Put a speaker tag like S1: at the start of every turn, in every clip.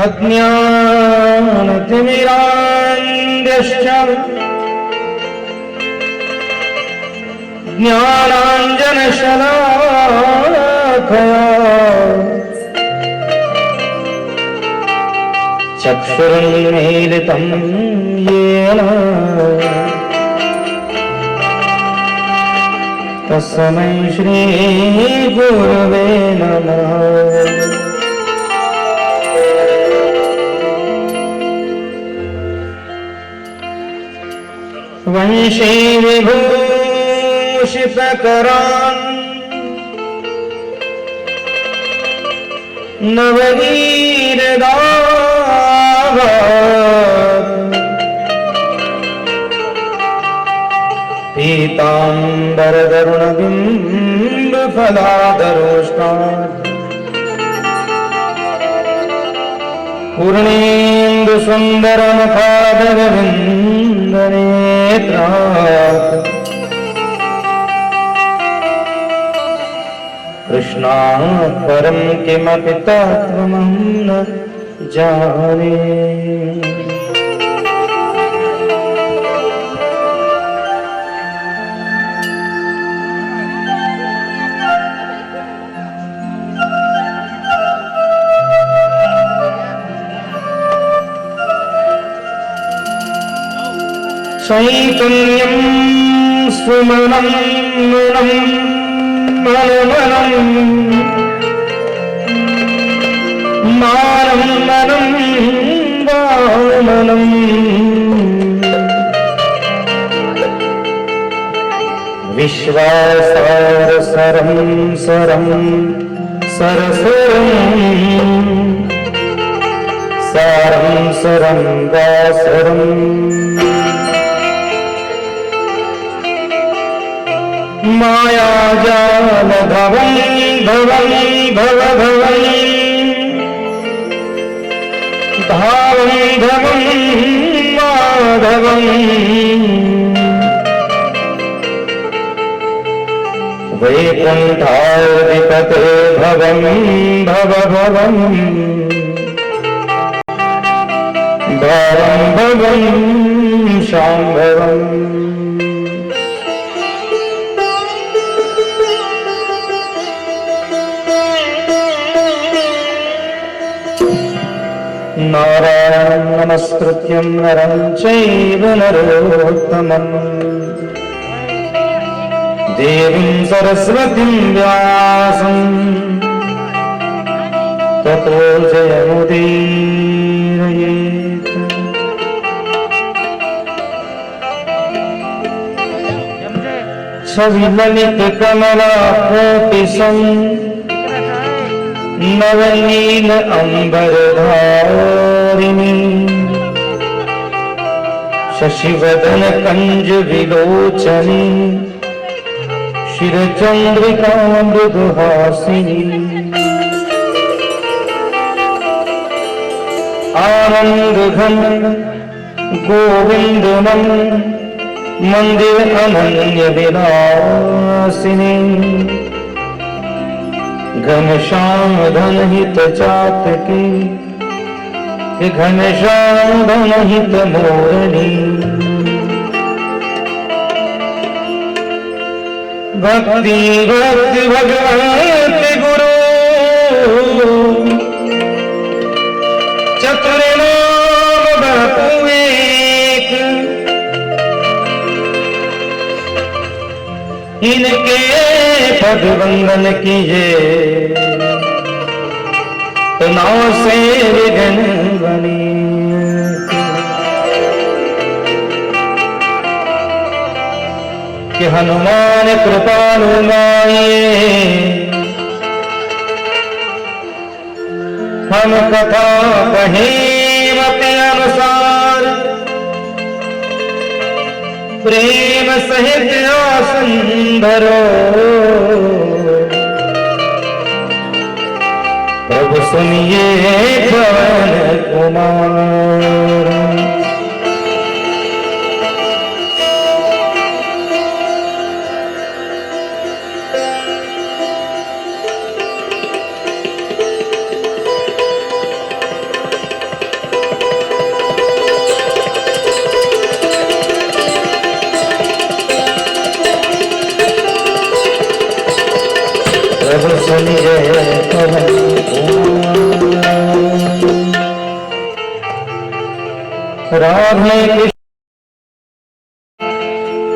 S1: अज्ञानतिमिरान्धश्च ज्ञानाञ्जनशलाकया चक्षुरुन्मीलितं येन तस्मै श्रीगुरवे नमः। वंशी विभूषितकरान् नवनीरदाभात् पीताम्बरतरुणबिम्बफलादरोष्णात् पूर्णेन्दुसुन्दरमुखादरविन्दनेत्रात् कृष्णात् परं किमपि तत्त्वमहं न जाने। चैतन्यं सुमनं मुनं मनमनं मानं मनं वामनं विश्वासारसरं सरं सरसरं सारं सरं वासरम् मायाजालधवं धवं भवभवं धावं धवं माधवं वैकुण्ठाधिपते भवं भवभवं भावं भवं शाम्भवम्। नारायणं नमस्कृत्यं नरं चैव नरोत्तमं देवीं सरस्वतीं व्यासं ततो जयमुदीरयेत्। छविललितकमलाकोटिसं नवनील अंबरधारिणी शशिवदन कंज विलोचनी शिरचंद्रिका मृदुहासिनी आनंद घन गोविंदमं मंदिर अनन्य विलासिनी घनश्याम धनहित चातकी घनश्याम धनहित मोरनी भक्ति भक्ति भगवत गुरु चतुर नाम बपु एक इनके पद वंदन कीजे तो नाव से विघ्न बनी। कि हनुमान कृपालु माये हम कथा कहें मत अनुसार प्रेम सहित आसन धरो प्रभु सुनिए पवन कुमार। प्रभु सुन जय पवन राधे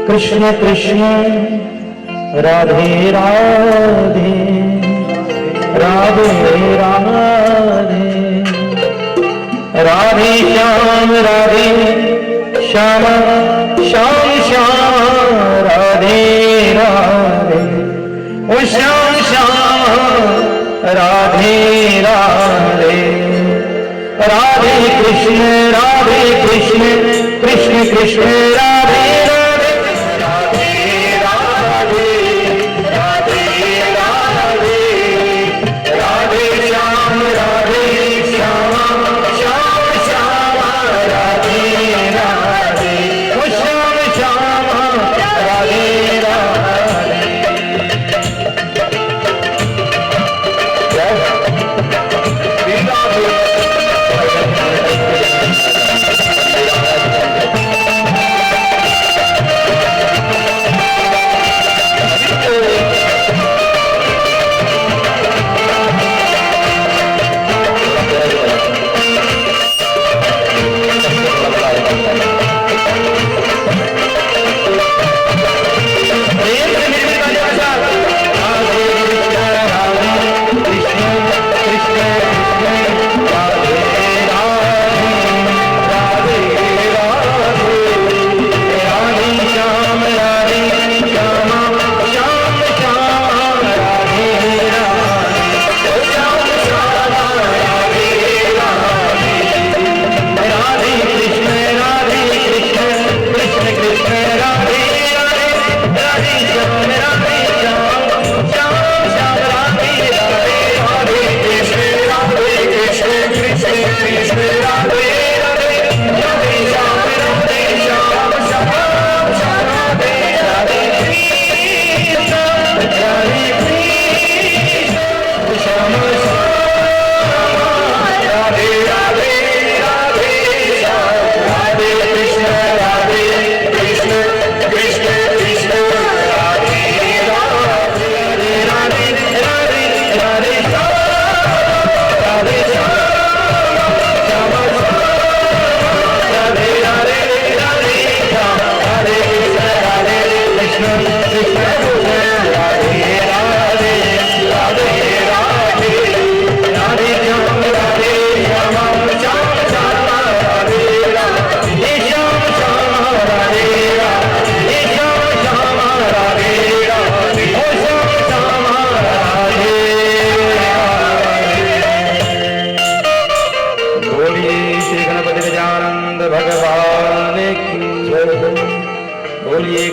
S1: कृष्ण कृष्ण राधे राधे राधे राधे राधे श्याम श्याम श्याम श्याम राधे राधे ओ श्याम श्याम राधे राधे राधे कृष्ण कृष्ण कृष्ण राधे राधे राधे राधे राधे राधे श्याम श्याम श्याम श्याम राधे राधे ओ श्याम श्याम राधे राधे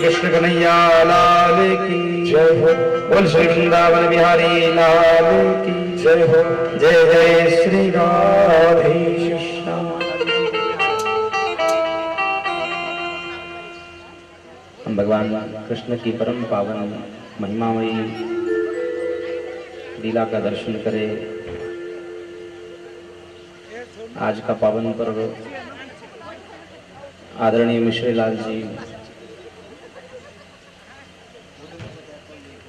S1: कृष्ण कन्हैया लाल की जय हो। बोल श्री वृंदावन बिहारी लाल की जय हो। जय जय श्री राधे श्याम। हम भगवान कृष्ण की परम पावन महिमामयी लीला का दर्शन करें। आज का पावन पर्व आदरणीय मिश्री लाल जी,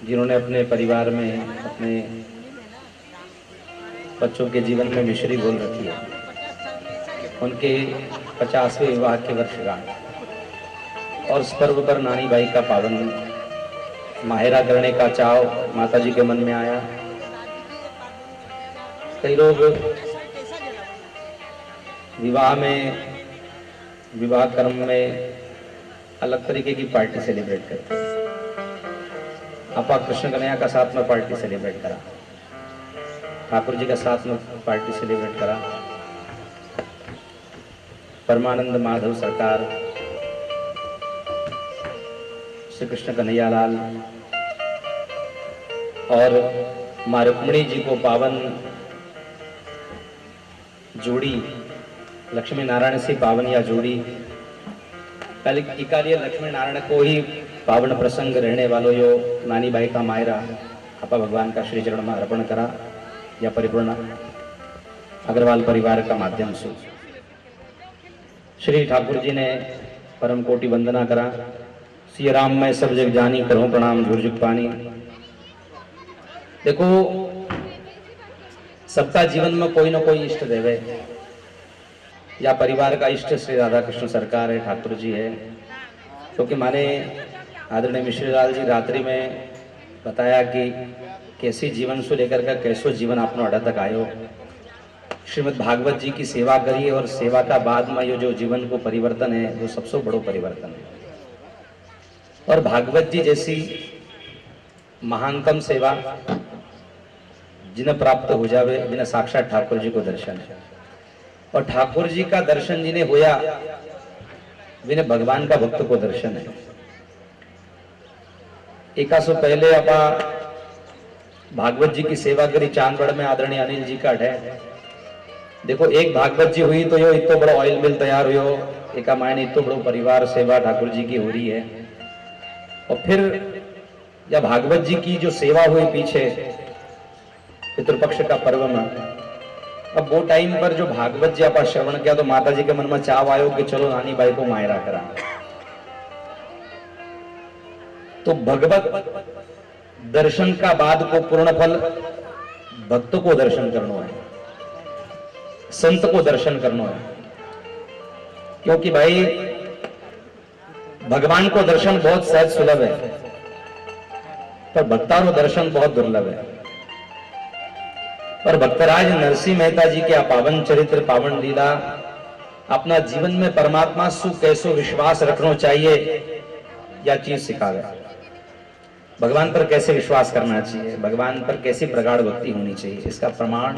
S1: जिन्होंने अपने परिवार में अपने बच्चों के जीवन में मिश्री बोल रखी है, उनके 50वें विवाह की वर्षगांठ और इस पर्व पर नानी बाई का पावन माहेरा करने का चाव माता जी के मन में आया। कई लोग विवाह कर्म में अलग तरीके की पार्टी सेलिब्रेट करते हैं। आपा कृष्ण कन्हैया का साथ में पार्टी सेलिब्रेट करा, ठाकुर जी का साथ में पार्टी सेलिब्रेट करा, परमानंद माधव सरकार, श्री कृष्ण कन्हैया लाल और मां रुक्मिणी जी को पावन जोड़ी लक्ष्मी नारायण से पावन या जोड़ी कल इकालिए लक्ष्मी नारायण को ही पावन प्रसंग रहने वालों यो नानी बाई का मायरा आपा भगवान का श्री चरण में अर्पण करा या परिपूर्ण अग्रवाल परिवार का माध्यम से श्री ठाकुर जी ने परम कोटि वंदना करा। सिया राम मैं सब जग जानी करूं प्रणाम झुरझुक पानी। देखो, सबका जीवन में कोई ना कोई इष्ट देव है, या परिवार का इष्ट श्री राधा कृष्ण सरकार है, ठाकुर जी है। क्योंकि माने आदरणीय मिश्रीलाल जी रात्रि में बताया कि कैसी जीवन से लेकर का कैसो जीवन आपनो अड़ा तक आयो। श्रीमद् भागवत जी की सेवा करी और सेवा का बाद में ये जो जीवन को परिवर्तन है वो सबसे बड़ो परिवर्तन है। और भागवत जी जैसी महानतम सेवा जिन्हें प्राप्त हो जावे, जिन्हें साक्षात ठाकुर जी को दर्शन है। और ठाकुर जी का दर्शन जिन्हें होया, जिन्हें भगवान का भक्त को दर्शन है। एकासो पहले अपा भागवत जी की सेवा करी चांदगढ़ में, आदरणीय अनिल जी का है। देखो, एक भागवत जी हुई तो यो इतना बड़ा ऑयल मिल तैयार हुयो, एका मायने इतना बड़ो परिवार सेवा ठाकुर जी की हो रही है। और फिर या भागवत जी की जो सेवा हुई पीछे पितृपक्ष का पर्व में, अब वो टाइम पर जो भागवत जी आप श्रवण किया तो माता जी के मन में चाव आयो कि चलो नानी बाई को मायरा करा। तो भगवत दर्शन का बाद को पूर्ण फल भक्त को दर्शन करना है, संत को दर्शन करना है। क्योंकि भाई भगवान को दर्शन बहुत सहज सुलभ है, पर भक्ता को दर्शन बहुत दुर्लभ है। पर भक्तराज नरसिंह मेहता जी के पावन चरित्र, पावन लीला अपना जीवन में परमात्मा सु कैसो विश्वास रखना चाहिए, यह चीज सिखावे। भगवान पर कैसे विश्वास करना चाहिए, भगवान पर कैसी प्रगाढ़ भक्ति होनी चाहिए, इसका प्रमाण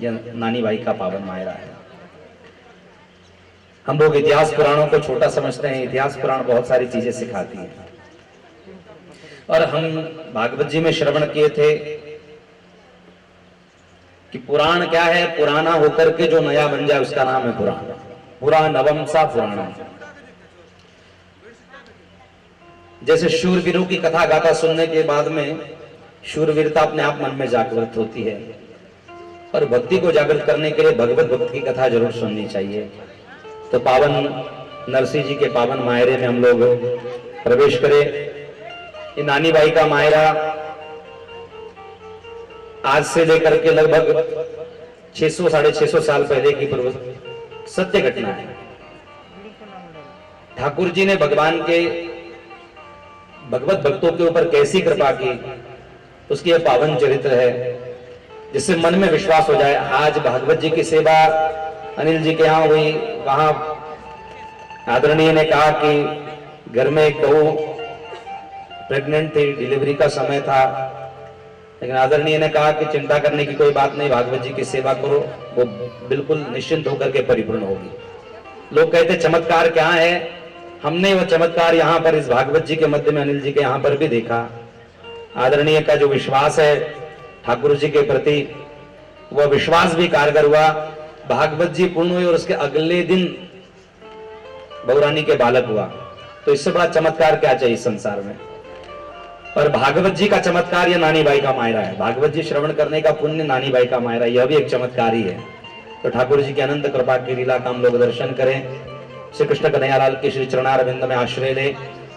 S1: यह नानी बाई का पावन मायरा है। हम लोग इतिहास पुराणों को छोटा समझते हैं, इतिहास पुराण बहुत सारी चीजें सिखाती है। और हम भागवत जी में श्रवण किए थे कि पुराण क्या है, पुराना होकर के जो नया बन जाए उसका नाम है पुराण। पुरा नवम सा पुराण। जैसे शूरवीरों की कथा गाथा सुनने के बाद में शूरवीरता अपने आप मन में जागृत होती है, और भक्ति को जागृत करने के लिए भगवत भक्त की कथा जरूर सुननी चाहिए। तो पावन नरसिंह जी के पावन मायरे में हम लोग प्रवेश करें। ये नानी बाई का मायरा आज से लेकर के लगभग 600 साढ़े 600 साल पहले की सत्य घटना है। ठाकुर जी ने भगवान के भगवत भक्तों के ऊपर कैसी कृपा की, उसकी यह पावन चरित्र है, जिससे मन में विश्वास हो जाए। आज भागवत जी की सेवा अनिल जी के यहाँ हुई, वहां आदरणीय ने कहा कि घर में एक बहू प्रेग्नेंट थी, डिलीवरी का समय था, लेकिन आदरणीय ने कहा कि चिंता करने की कोई बात नहीं, भागवत जी की सेवा करो, वो बिल्कुल निश्चिंत होकर के परिपूर्ण होगी। लोग कहते चमत्कार क्या है, हमने वो चमत्कार यहाँ पर इस भागवत जी के मध्य में अनिल जी के यहाँ पर भी देखा। आदरणीय का जो विश्वास है ठाकुर जी के प्रति, वह विश्वास भी कारगर हुआ। भागवत जी पूर्ण हुई और उसके अगले दिन बहुरानी के बालक हुआ। तो इससे बड़ा चमत्कार क्या चाहिए संसार में। और भागवत जी का चमत्कार यह नानी बाई का मायरा है। भागवत जी श्रवण करने का पुण्य नानी बाई का मायरा, यह भी एक चमत्कार ही है। तो ठाकुर जी की अनंत कृपा की लीला का हम लोग दर्शन करें। श्री कृष्ण कन्हैयालाल के श्री चरणारविंद में आश्रय ले।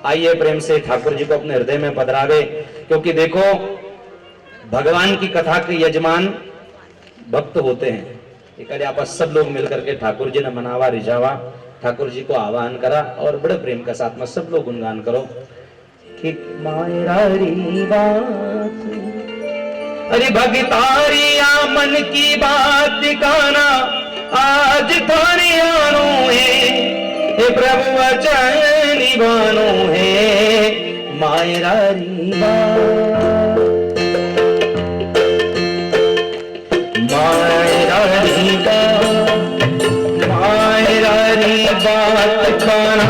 S1: आइए प्रेम से ठाकुर जी को अपने हृदय में पधरावे। क्योंकि देखो, भगवान की कथा के यजमान भक्त होते हैं। एक आप सब लोग मिलकर के ठाकुर जी ने मनावा, रिझावा, ठाकुर जी को आह्वान करा और बड़े प्रेम के साथ में सब लोग गुणगान करो कि मायरा री बात, अरे भगतारिया मन की बात गाना आज थाने आनो है, हे प्रभु वचन निभानो है, मायरा री बात, मायरा री बात, मायरा री बात गाना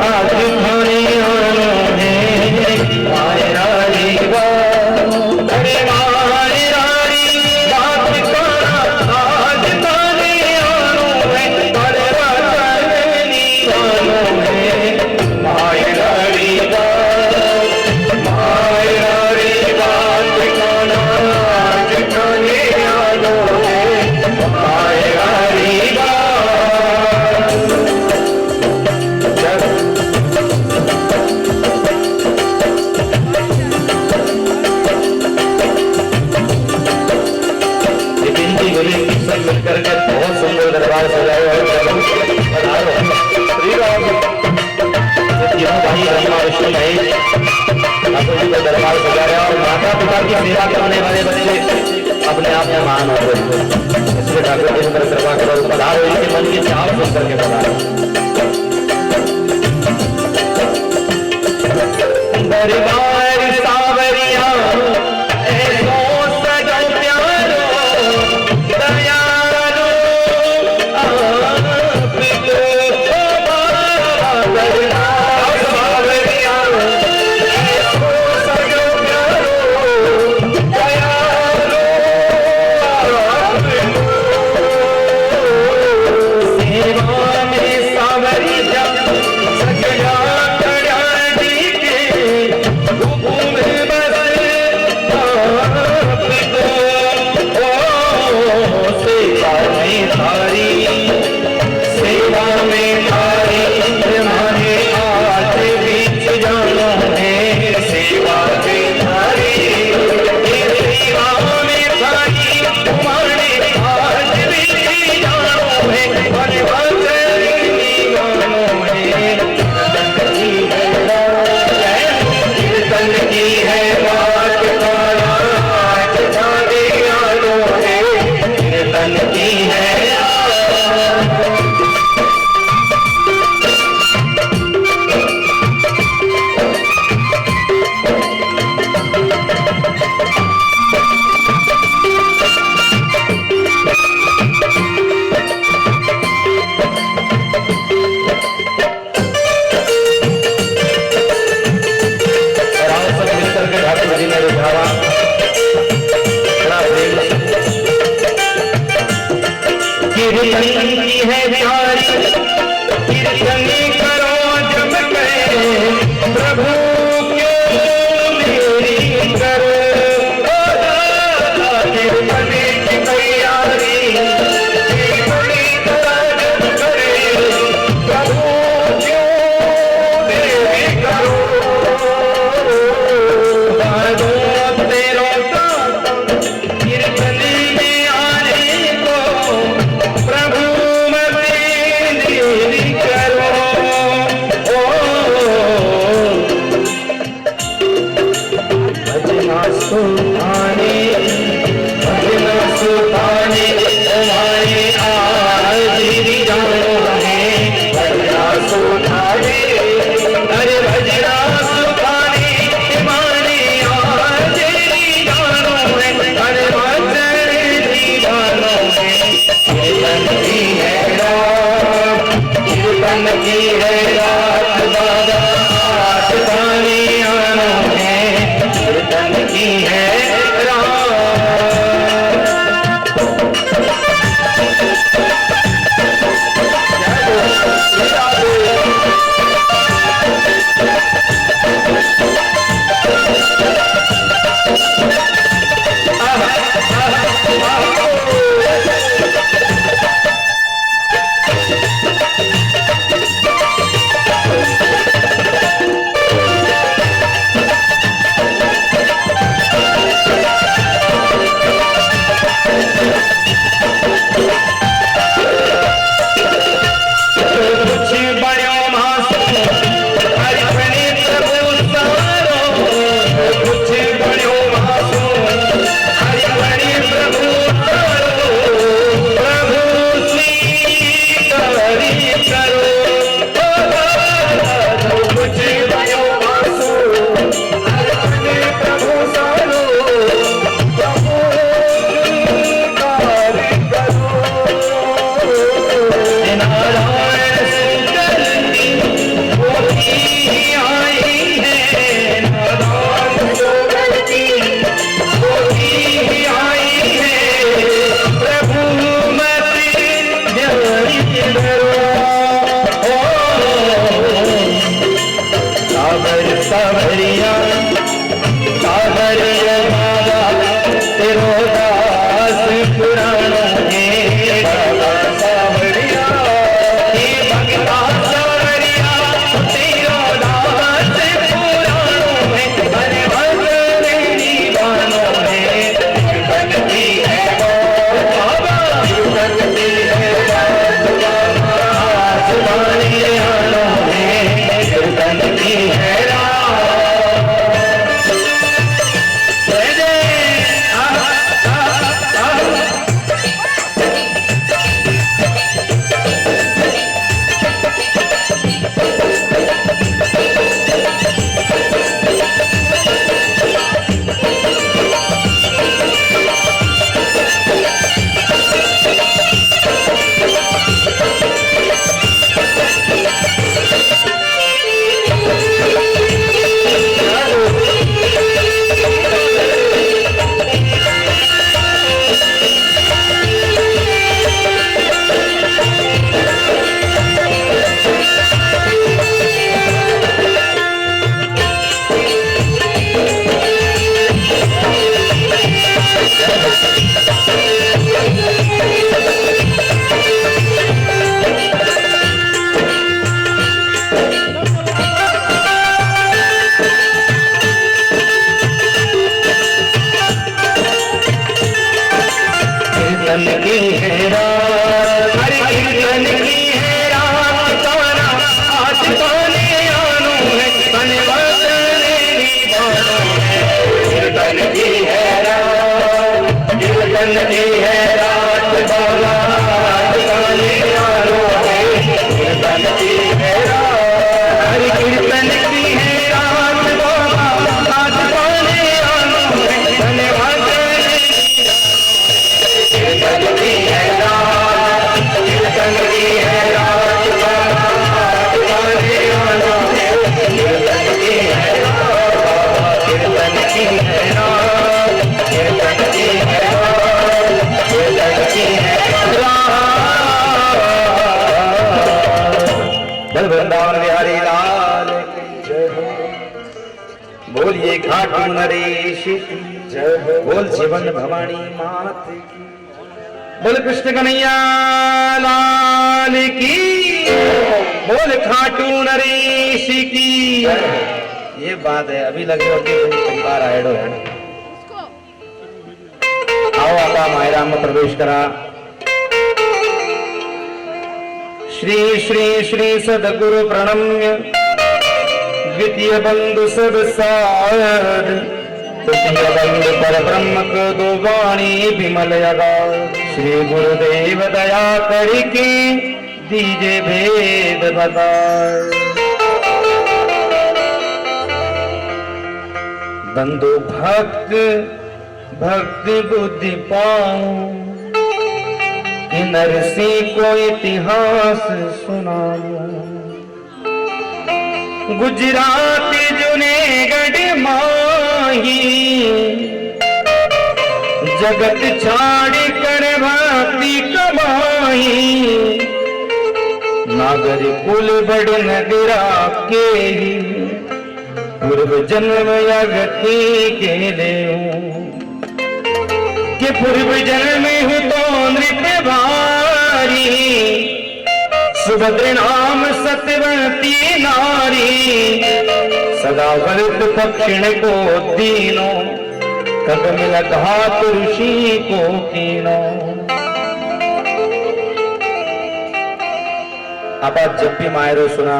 S1: आज थाने आनो है, मायरा री बात, अरे मायरा री बात गाना आज थाने आनो है, अरे वचन निभानो है, मायरा री बात, मायरा जीवन में ठाकुर जी का दरबार सजा रहे और माता पिता की सेवा करने वाले बच्चे अपने आप में महान होते हैं। इसलिए ठाकुर जी पर कृपा करो, पधारो, इनके मन की चाव सुन करके पधारो। दरबार सावरिया ऐसो सजो प्यारो दयालो आपको दरबार सावरिया ऐसो सजो प्यारो दयालो आपको सेवा में सावरिया सजया
S2: है
S1: कीर्तन की है रात बाबा काले वालों के कीर्तन की है रात हरि कीर्तन की है रात बाबा आज काले वालों के धन्यवाद कीर्तन की है रात कीर्तन की है रात बाबा काले वालों के कीर्तन की है रात कीर्तन की है रात कीर्तन की है रात कीर्तन की है रात बल वृंदावन बिहारी लाल की जय हो बोलिए घाटू नरेश की जय हो बोल जीवन भवानी मात की बोल कृष्ण कन्हैया लाल की बोल खाटू नरेश की ये बात है अभी लगे हो कि परिवार आयडो है आओ आपा मायराम में प्रवेश करा श्री श्री श्री सदगुरु प्रणम्य द्वितीय बंधु सब सार तृतीय बंधु पर ब्रह्म को दो वाणी विमल यगा श्री गुरुदेव दया करके दीजे भेद बता बंधु भक्त भक्ति बुद्धि पाऊं कि नरसी को इतिहास सुनाऊं गुजराती जुनेगढ़ माही जगत छाड़ कर भक्ति कमाई नागर कुल बड़ नगरा के पूर्व जन्म यगति के ले कि पूर्व जन्म हूँ तो नृत्य भारी सुभद्र नाम सत्यवती नारी सदा व्रत दक्षिण को दीनो कब मिलत हाथ ऋषि को कीनो आप जब भी मायरो सुना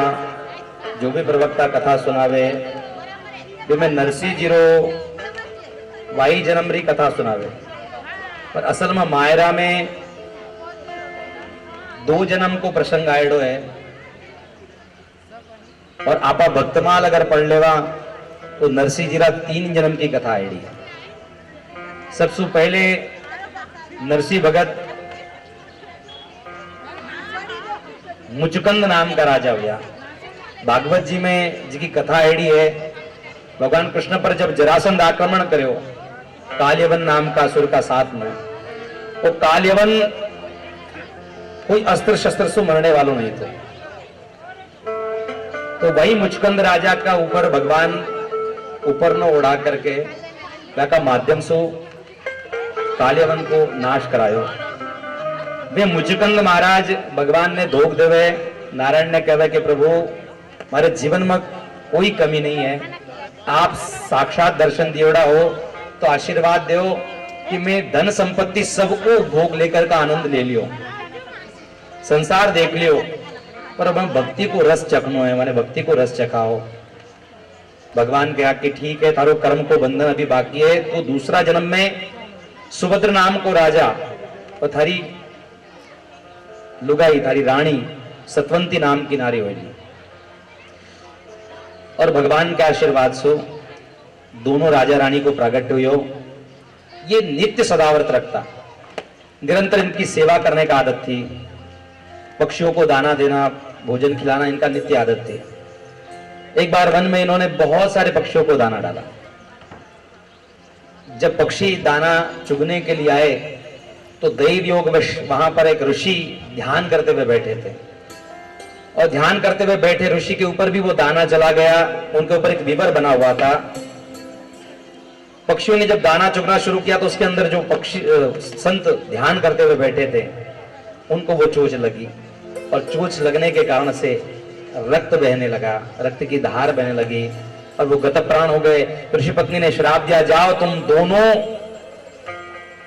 S1: जो भी प्रवक्ता कथा सुनावे जो मैं नरसी जीरो वाई जन्मरी कथा सुनावे पर असल में मायरा में 2 जन्म को प्रसंग आयडो है और आपा भक्तमाल अगर पढ़ लेवा तो नरसी जीरा 3 जन्म की कथा आयडी है। सबसे पहले नरसी भगत मुचकंद नाम का राजा हुआ भागवत जी में जिसकी कथा आयडी है भगवान कृष्ण पर जब जरासंध आक्रमण करो काल्यवन नाम का असुर का साथ में वो काल्यवन कोई अस्त्र शस्त्र से मरने वालों नहीं थे तो वही मुचकंद राजा का ऊपर भगवान ऊपर न उड़ा करके का माध्यम से काल्यवन को नाश करायो वे मुचकंद महाराज भगवान ने धोख देवे नारायण ने कहवे कि प्रभु हमारे जीवन में कोई कमी नहीं है आप साक्षात दर्शन दियोड़ा हो तो आशीर्वाद दो कि मैं धन संपत्ति सबको भोग लेकर का आनंद ले लियो संसार देख लियो पर अब भक्ति को रस चखनो है मैंने भक्ति को रस चखाओ भगवान कहा कि ठीक है थारो कर्म को बंधन अभी बाकी है तो दूसरा जन्म में सुभद्र नाम को राजा और थारी लुगाई थारी रानी सतवंती नाम की नारी होगी और भगवान के आशीर्वाद से दोनों राजा रानी को प्रागट्य हुई ये नित्य सदाव्रत रखता निरंतर इनकी सेवा करने का आदत थी पक्षियों को दाना देना भोजन खिलाना इनका नित्य आदत थी एक बार वन में इन्होंने बहुत सारे पक्षियों को दाना डाला जब पक्षी दाना चुगने के लिए आए तो दैव योगवश वहां पर एक ऋषि ध्यान करते हुए बैठे थे और ध्यान करते हुए बैठे ऋषि के ऊपर भी वो दाना चला गया उनके ऊपर एक विवर बना हुआ था पक्षियों ने जब दाना चुगना शुरू किया तो उसके अंदर जो पक्षी संत ध्यान करते हुए बैठे थे उनको वो चोट लगी और चोट लगने के कारण से रक्त बहने लगा रक्त की धार बहने लगी और वो गत प्राण हो गए ऋषि पत्नी ने श्राप दिया जाओ तुम दोनों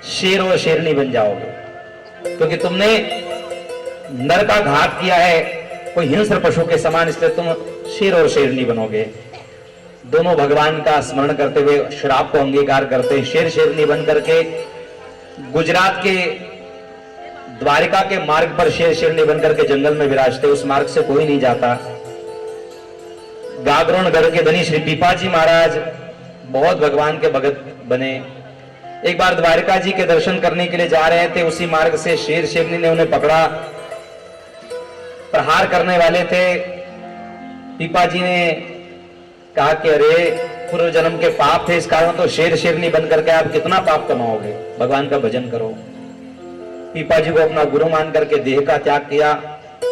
S1: शेर और शेरनी बन जाओगे क्योंकि तुमने नर का घात किया है कोई हिंस्र पशु के समान इसलिए तुम शेर और शेरनी बनोगे दोनों भगवान का स्मरण करते हुए श्राप को अंगीकार करते शेर शेरनी बन करके गुजरात के द्वारिका के मार्ग पर शेर शेरनी बनकर के जंगल में विराजते, उस मार्ग से कोई नहीं जाता। गागरोण गढ़ के धनी श्री पीपाजी महाराज बहुत भगवान के भगत बने। एक बार द्वारिका जी के दर्शन करने के लिए जा रहे थे, उसी मार्ग से शेर शेरनी ने उन्हें पकड़ा, प्रहार करने वाले थे। पीपाजी ने कहा कि अरे पूर्व जन्म के पाप थे, इस कारण तो शेर शेरनी बन करके आप कितना पाप कमाओगे, भगवान का भजन करो। पीपाजी को अपना गुरु मान करके देह का त्याग किया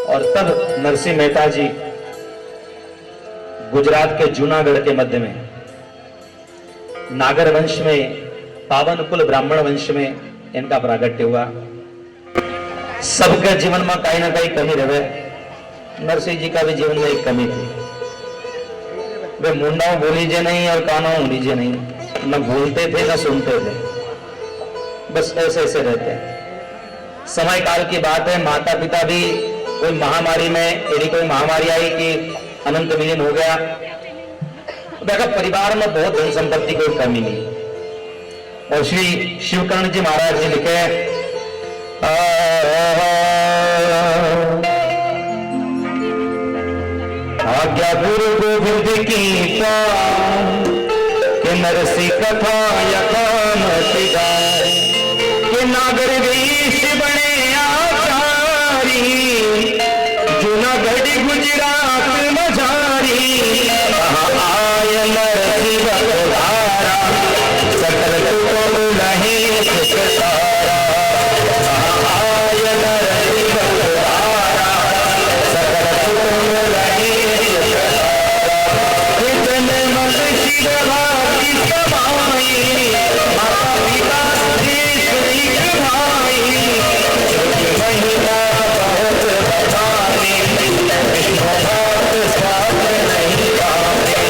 S1: और तब नरसिंह मेहता जी गुजरात के जूनागढ़ के मध्य में नागर वंश में, पावन कुल ब्राह्मण वंश में इनका प्रागट्य हुआ। सबके जीवन में कहीं ना कहीं कमी रहे, नरसिंह जी का भी जीवन में एक कमी थी। वे मुंडा बोलीजे नहीं और कानों लीजे नहीं, न भूलते थे न सुनते थे, बस ऐसे ऐसे रहते। समय काल की बात है, माता पिता भी कोई महामारी में, यदि कोई महामारी आई कि अनंत विलीन हो गया, देखा परिवार में बहुत धन संपत्ति कोई कमी नहीं। और श्री शिवकर्ण जी महाराज जी लिखे, आज्ञा गुरु गोविंद की कि नरसी कथा यथान गाय, कि नागर वेश बने आचारी, जूनागढ़ गुजरात मझारी, आय नरसी बकधारा, सकल तुम नहीं सुखसारा, आय नरसी बकधारा, सकल तुम नहीं सुखसारा, इतने मन शिव भागी कमाई, माता पिता देश एक भाई, महिला बहुत बधानी, विष्णु भक्त साथ नहीं पाए।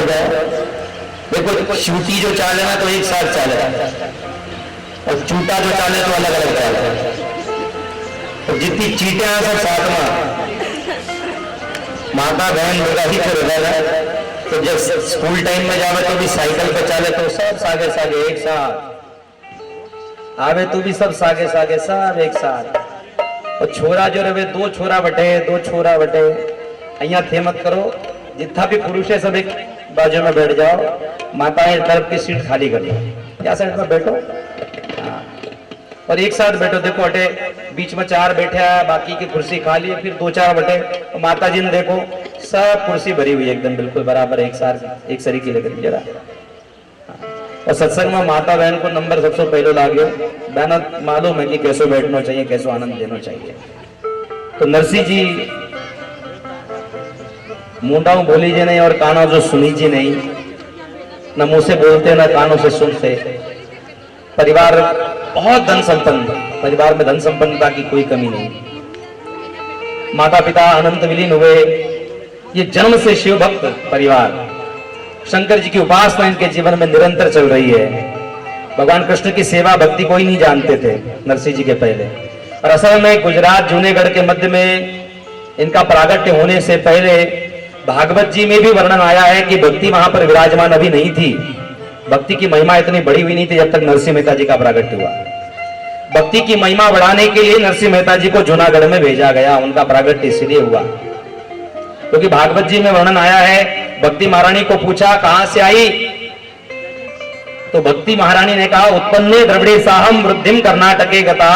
S2: जाए। देखो चूटी जो चाल है ना तो एक साथ चाल है, और चूटा जो चाल है तो अलग अलग चाल है। तो जितनी चीटें हैं सब साथ में, माता बहन लगा ही फिर है। तो जब स्कूल टाइम में जावे तो भी साइकिल पे चाले तो सब सागे सागे एक साथ आवे, तो भी सब सागे सागे सब एक साथ। और छोरा जो रहे दो छोरा बटे अहिया थे मत करो, जितना भी पुरुष है सब एक बाजू में बैठ जाओ, माताएं तरफ की सीट खाली कर लो, क्या साइड में बैठो, हाँ, और एक साथ बैठो। देखो अटे बीच में 4 बैठे हैं, बाकी की कुर्सी खाली है, फिर 2-4 बटे, तो माता जी ने देखो सब कुर्सी भरी हुई है एकदम बिल्कुल बराबर एक साथ एक सरी की लग जरा। और सत्संग में माता बहन को नंबर सबसे पहले लागे, बहन मालूम है कि कैसे बैठना चाहिए, कैसे आनंद देना चाहिए। तो नरसिंह जी मुंडाऊ बोली जी नहीं और कानों जो सुनी जी नहीं, न मुंह से बोलते न कानों से सुनते। परिवार बहुत धन संपन्न, परिवार में धन संपन्नता की कोई कमी नहीं। माता पिता अनंत विलीन हुए, ये जन्म से शिव भक्त परिवार, शंकर जी की उपासना इनके जीवन में निरंतर चल रही है। भगवान कृष्ण की सेवा भक्ति कोई नहीं जानते थे नरसिंह जी के पहले। और असल में गुजरात जूनागढ़ के मध्य में इनका प्रागट्य होने से पहले भागवत जी में भी वर्णन आया है कि भक्ति वहां पर विराजमान अभी नहीं थी, भक्ति की महिमा इतनी बड़ी हुई नहीं थी जब तक नरसिंह मेहता जी का प्रागट्य हुआ। भक्ति की महिमा बढ़ाने के लिए नरसिंह मेहता जी को जूनागढ़ में भेजा गया, उनका प्रागट्य इसलिए हुआ क्योंकि भागवत जी में वर्णन आया है। भक्ति महारानी को पूछा कहां से आई, तो भक्ति महारानी ने कहा उत्पन्ने द्रविड़े साहम वृद्धिम कर्नाटके गता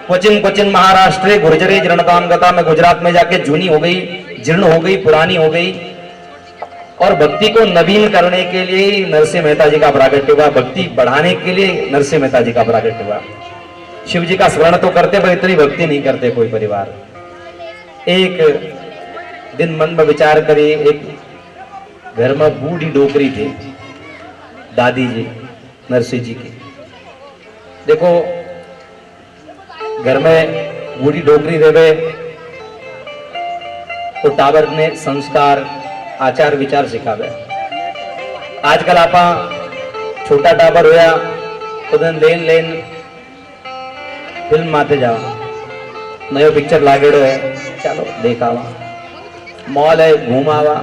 S2: क्वचिन क्वचिन महाराष्ट्रे गुर्जरे जीर्णताम गता। मैं गुजरात में जाके जूनी हो गई, जीर्ण हो गई, पुरानी हो गई। और भक्ति को नवीन करने के लिए नरसिंह मेहता जी का प्रागट्य हुआ, भक्ति बढ़ाने के लिए नरसिंह मेहता जी का प्रागट्य हुआ। शिव जी का स्मरण तो करते पर इतनी भक्ति नहीं करते कोई परिवार। एक दिन मन में विचार करे, एक घर में बूढ़ी डोकरी थी, दादी जी नरसिंह जी की। देखो घर में बूढ़ी डोकरी रहे तो टावर ने संस्कार आचार विचार सिखावे। आजकल आपा छोटा टावर होया तो लेन लेन फिल्म माथे जाओ, नयो पिक्चर लागेड़ो है चलो देखावा, मॉल है घूमावा,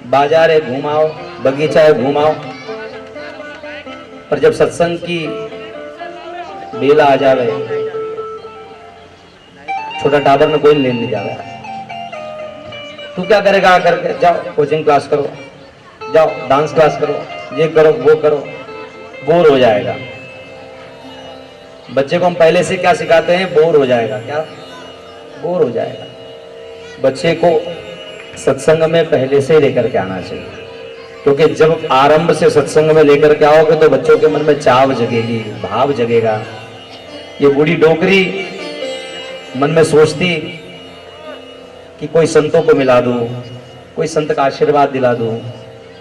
S2: बाजार है घुमाओ, बगीचा है घुमाओ। पर जब सत्संग की बेला आ जावे, छोटा टावर में कोई लेने नहीं जावे, तू क्या करेगा आकर के, जाओ कोचिंग क्लास करो, जाओ डांस क्लास करो, ये करो वो करो, बोर हो जाएगा। बच्चे को हम पहले से क्या सिखाते हैं, बोर हो जाएगा, क्या बोर हो जाएगा। बच्चे को सत्संग में पहले से लेकर के आना चाहिए, क्योंकि जब आरंभ से सत्संग में लेकर के आओगे तो बच्चों के मन में चाव जगेगी, भाव जगेगा। ये बूढ़ी डोकरी मन में सोचती कि कोई संतों को मिला दूं, कोई संत का आशीर्वाद दिला दूं,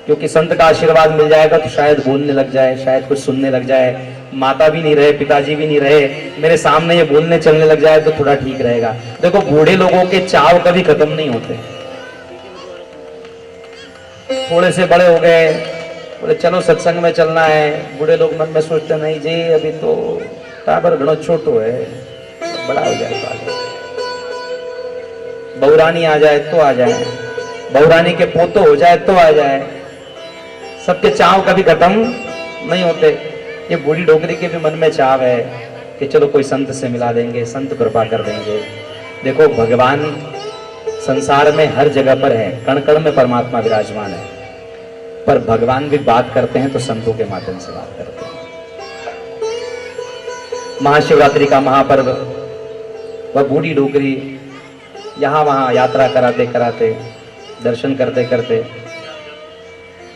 S2: क्योंकि संत का आशीर्वाद मिल जाएगा तो शायद बोलने लग जाए, शायद कुछ सुनने लग जाए। माता भी नहीं रहे, पिताजी भी नहीं रहे, मेरे सामने ये बोलने चलने लग जाए तो थोड़ा ठीक रहेगा। देखो बूढ़े लोगों के चाव कभी खत्म नहीं होते। थोड़े से बड़े हो गए, बोले चलो सत्संग में चलना है, बूढ़े लोग मन में सोचते नहीं जी अभी तो टाबर घणो छोटो है, बड़ा हो जाए तो आ जाए, बहुरानी आ जाए तो आ जाए, बहुरानी के पोतो हो जाए तो आ जाए। सबके चाव कभी खत्म नहीं होते। ये बूढ़ी डोकरी के भी मन में चाव है कि चलो कोई संत से मिला देंगे, संत कृपा कर देंगे। देखो भगवान संसार में हर जगह पर है, कण कण में परमात्मा विराजमान है, पर भगवान भी बात करते हैं तो संतों के माध्यम से बात करते हैं। महाशिवरात्रि का महापर्व, वह बूढ़ी डोकरी यहाँ वहाँ यात्रा कराते कराते, दर्शन करते करते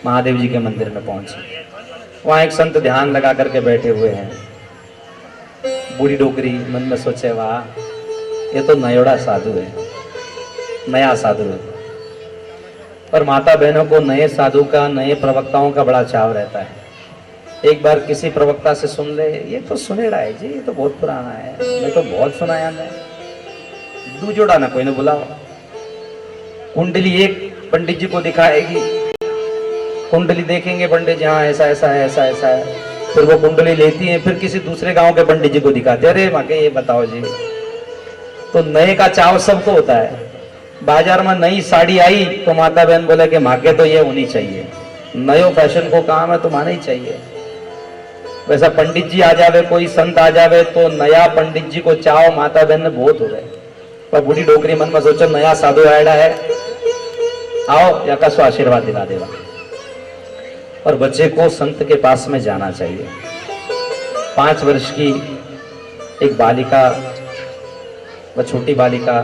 S2: महादेव जी के मंदिर में पहुंची। वहां एक संत ध्यान लगा करके बैठे हुए हैं। बूढ़ी डोकरी मन में सोचे वाह ये तो नयोड़ा साधु है, नया साधु है। पर माता बहनों को नए साधु का, नए प्रवक्ताओं का बड़ा चाव रहता है। एक बार किसी प्रवक्ता से सुन ले, ये तो सुनेड़ा है जी, ये तो बहुत पुराना है, मैं तो बहुत सुनाया, मैं दू जोड़ा ना कोई ने बुलाओ। कुंडली एक पंडित जी को दिखाएगी, कुंडली देखेंगे पंडित जी, हाँ ऐसा ऐसा है, ऐसा ऐसा है। फिर वो कुंडली लेती है, फिर किसी दूसरे गांव के पंडित जी को दिखाते, अरे माँ के ये बताओ जी। तो नए का चाव सबको होता है। बाजार में नई साड़ी आई तो माता बहन बोले कि माँ के तो ये होनी चाहिए, नयो फैशन को काम है तो माना ही चाहिए। वैसा पंडित जी आ जावे, कोई संत आ जावे तो नया पंडित जी को चाव माता बहन ने बहुत हो गए। पर बूढ़ी डोकरी मन में सोचो नया साधु आयडा है, आओ या कसो आशीर्वाद दिला देवा। और बच्चे को संत के पास में जाना चाहिए। 5 वर्ष की एक बालिका, वह छोटी बालिका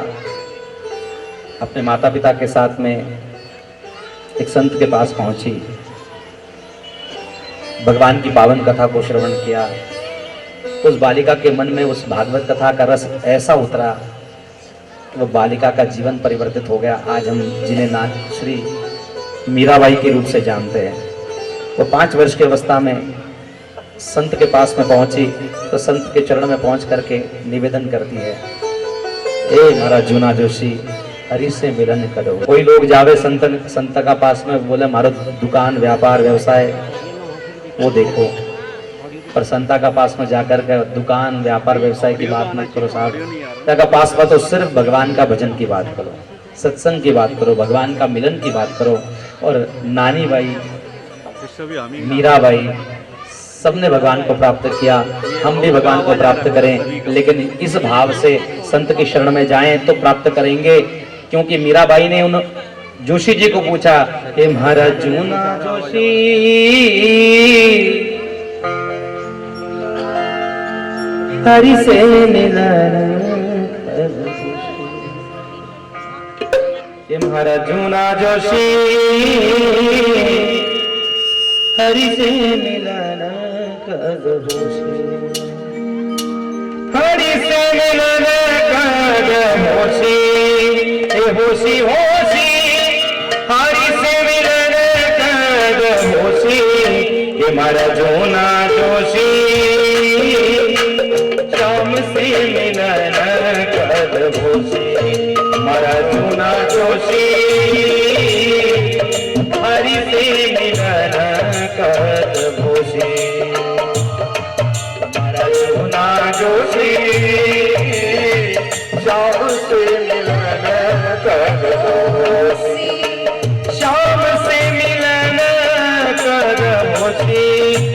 S2: अपने माता पिता के साथ में एक संत के पास पहुंची, भगवान की पावन कथा को श्रवण किया। उस बालिका के मन में उस भागवत कथा का रस ऐसा उतरा, वो बालिका का जीवन परिवर्तित हो गया। आज हम जिन्हें नाथ श्री मीराबाई के रूप से जानते हैं, वो 5 वर्ष की अवस्था में संत के पास में पहुंची तो संत के चरण में पहुंच करके निवेदन करती है, ए मारा जूना जोशी हरि से मिलन करो। कोई लोग जावे संत का पास में, बोले मारो दुकान व्यापार व्यवसाय वो देखो, पर संता का पास में जाकर के दुकान व्यापार व्यवसाय की बात मत करो साहब। का पास में तो सिर्फ भगवान का भजन की बात करो, सत्संग की बात करो, भगवान का मिलन की बात करो। और नानी बाई, मीराबाई, सबने भगवान को प्राप्त किया, हम भी भगवान को प्राप्त करें, लेकिन इस भाव से संत की शरण में जाएं तो प्राप्त करेंगे। क्योंकि मीराबाई ने उन जोशी जी को पूछा, हे महाराज जूना जोशी हरि से मिलन, हे महाराज जूना जोशी हरि से मिलन कद होशी, हरि से मिलन कद होशी, हे होशी होशी हरि से मिलन कद होशी, हे मारा जूना जोशी श्याम से मिलन कद होशी, मारा जूना जोशी हरि से मिलन कद होशी, मारा जूना जोशी श्याम से मिलन कद होशी, श्याम से मिलन कद होशी,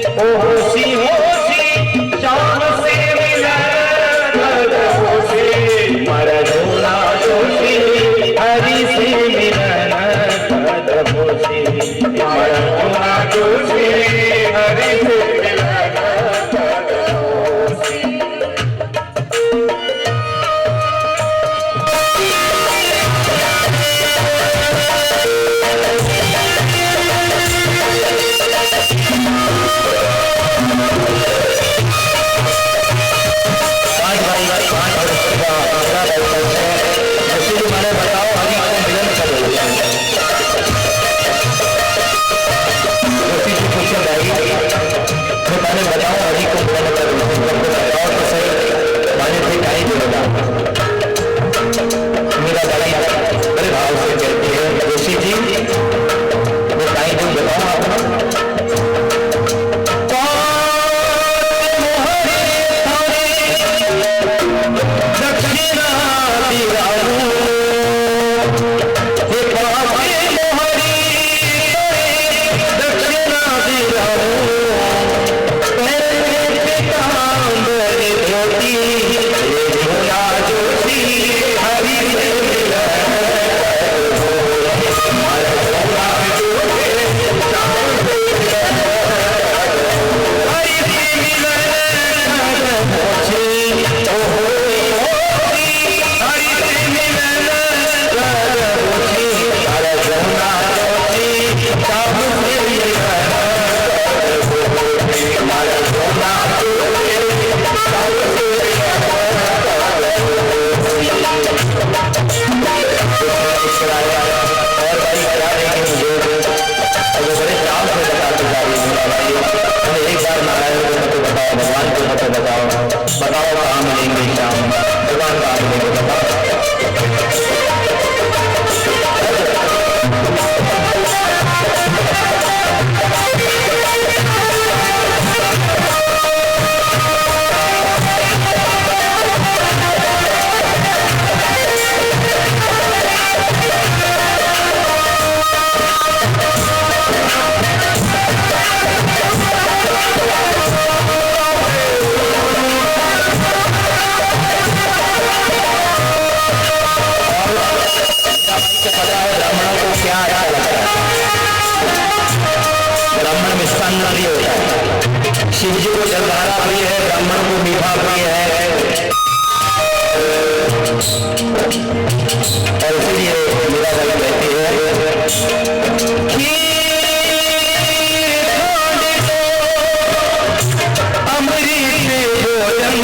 S2: ओ होशी होशी श्याम से मिलन कद होशी, मारा जूना जोशी हरि से मिलन कद होशी, मारा जूना जोशी हरि से मिलन कद होशी। ब्राह्मणों को क्या अच्छा लगता है? ब्राह्मण मिष्ठान प्रिय होता है, शिव जी को जलधारा प्रिय है, ब्राह्मण को मीठा प्रिय है। और इसलिए मेरा वाला कहती है कि अमृत भोजन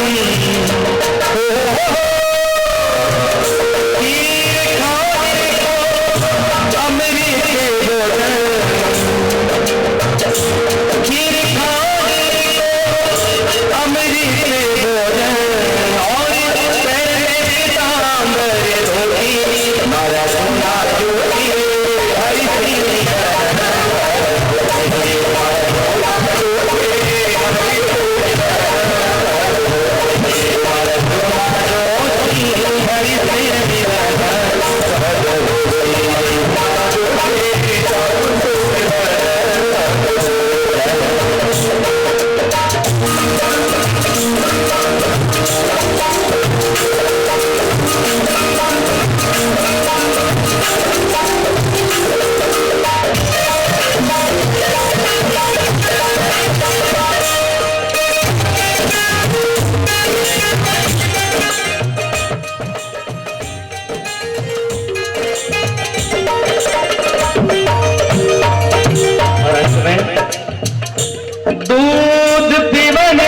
S2: दूध पीवन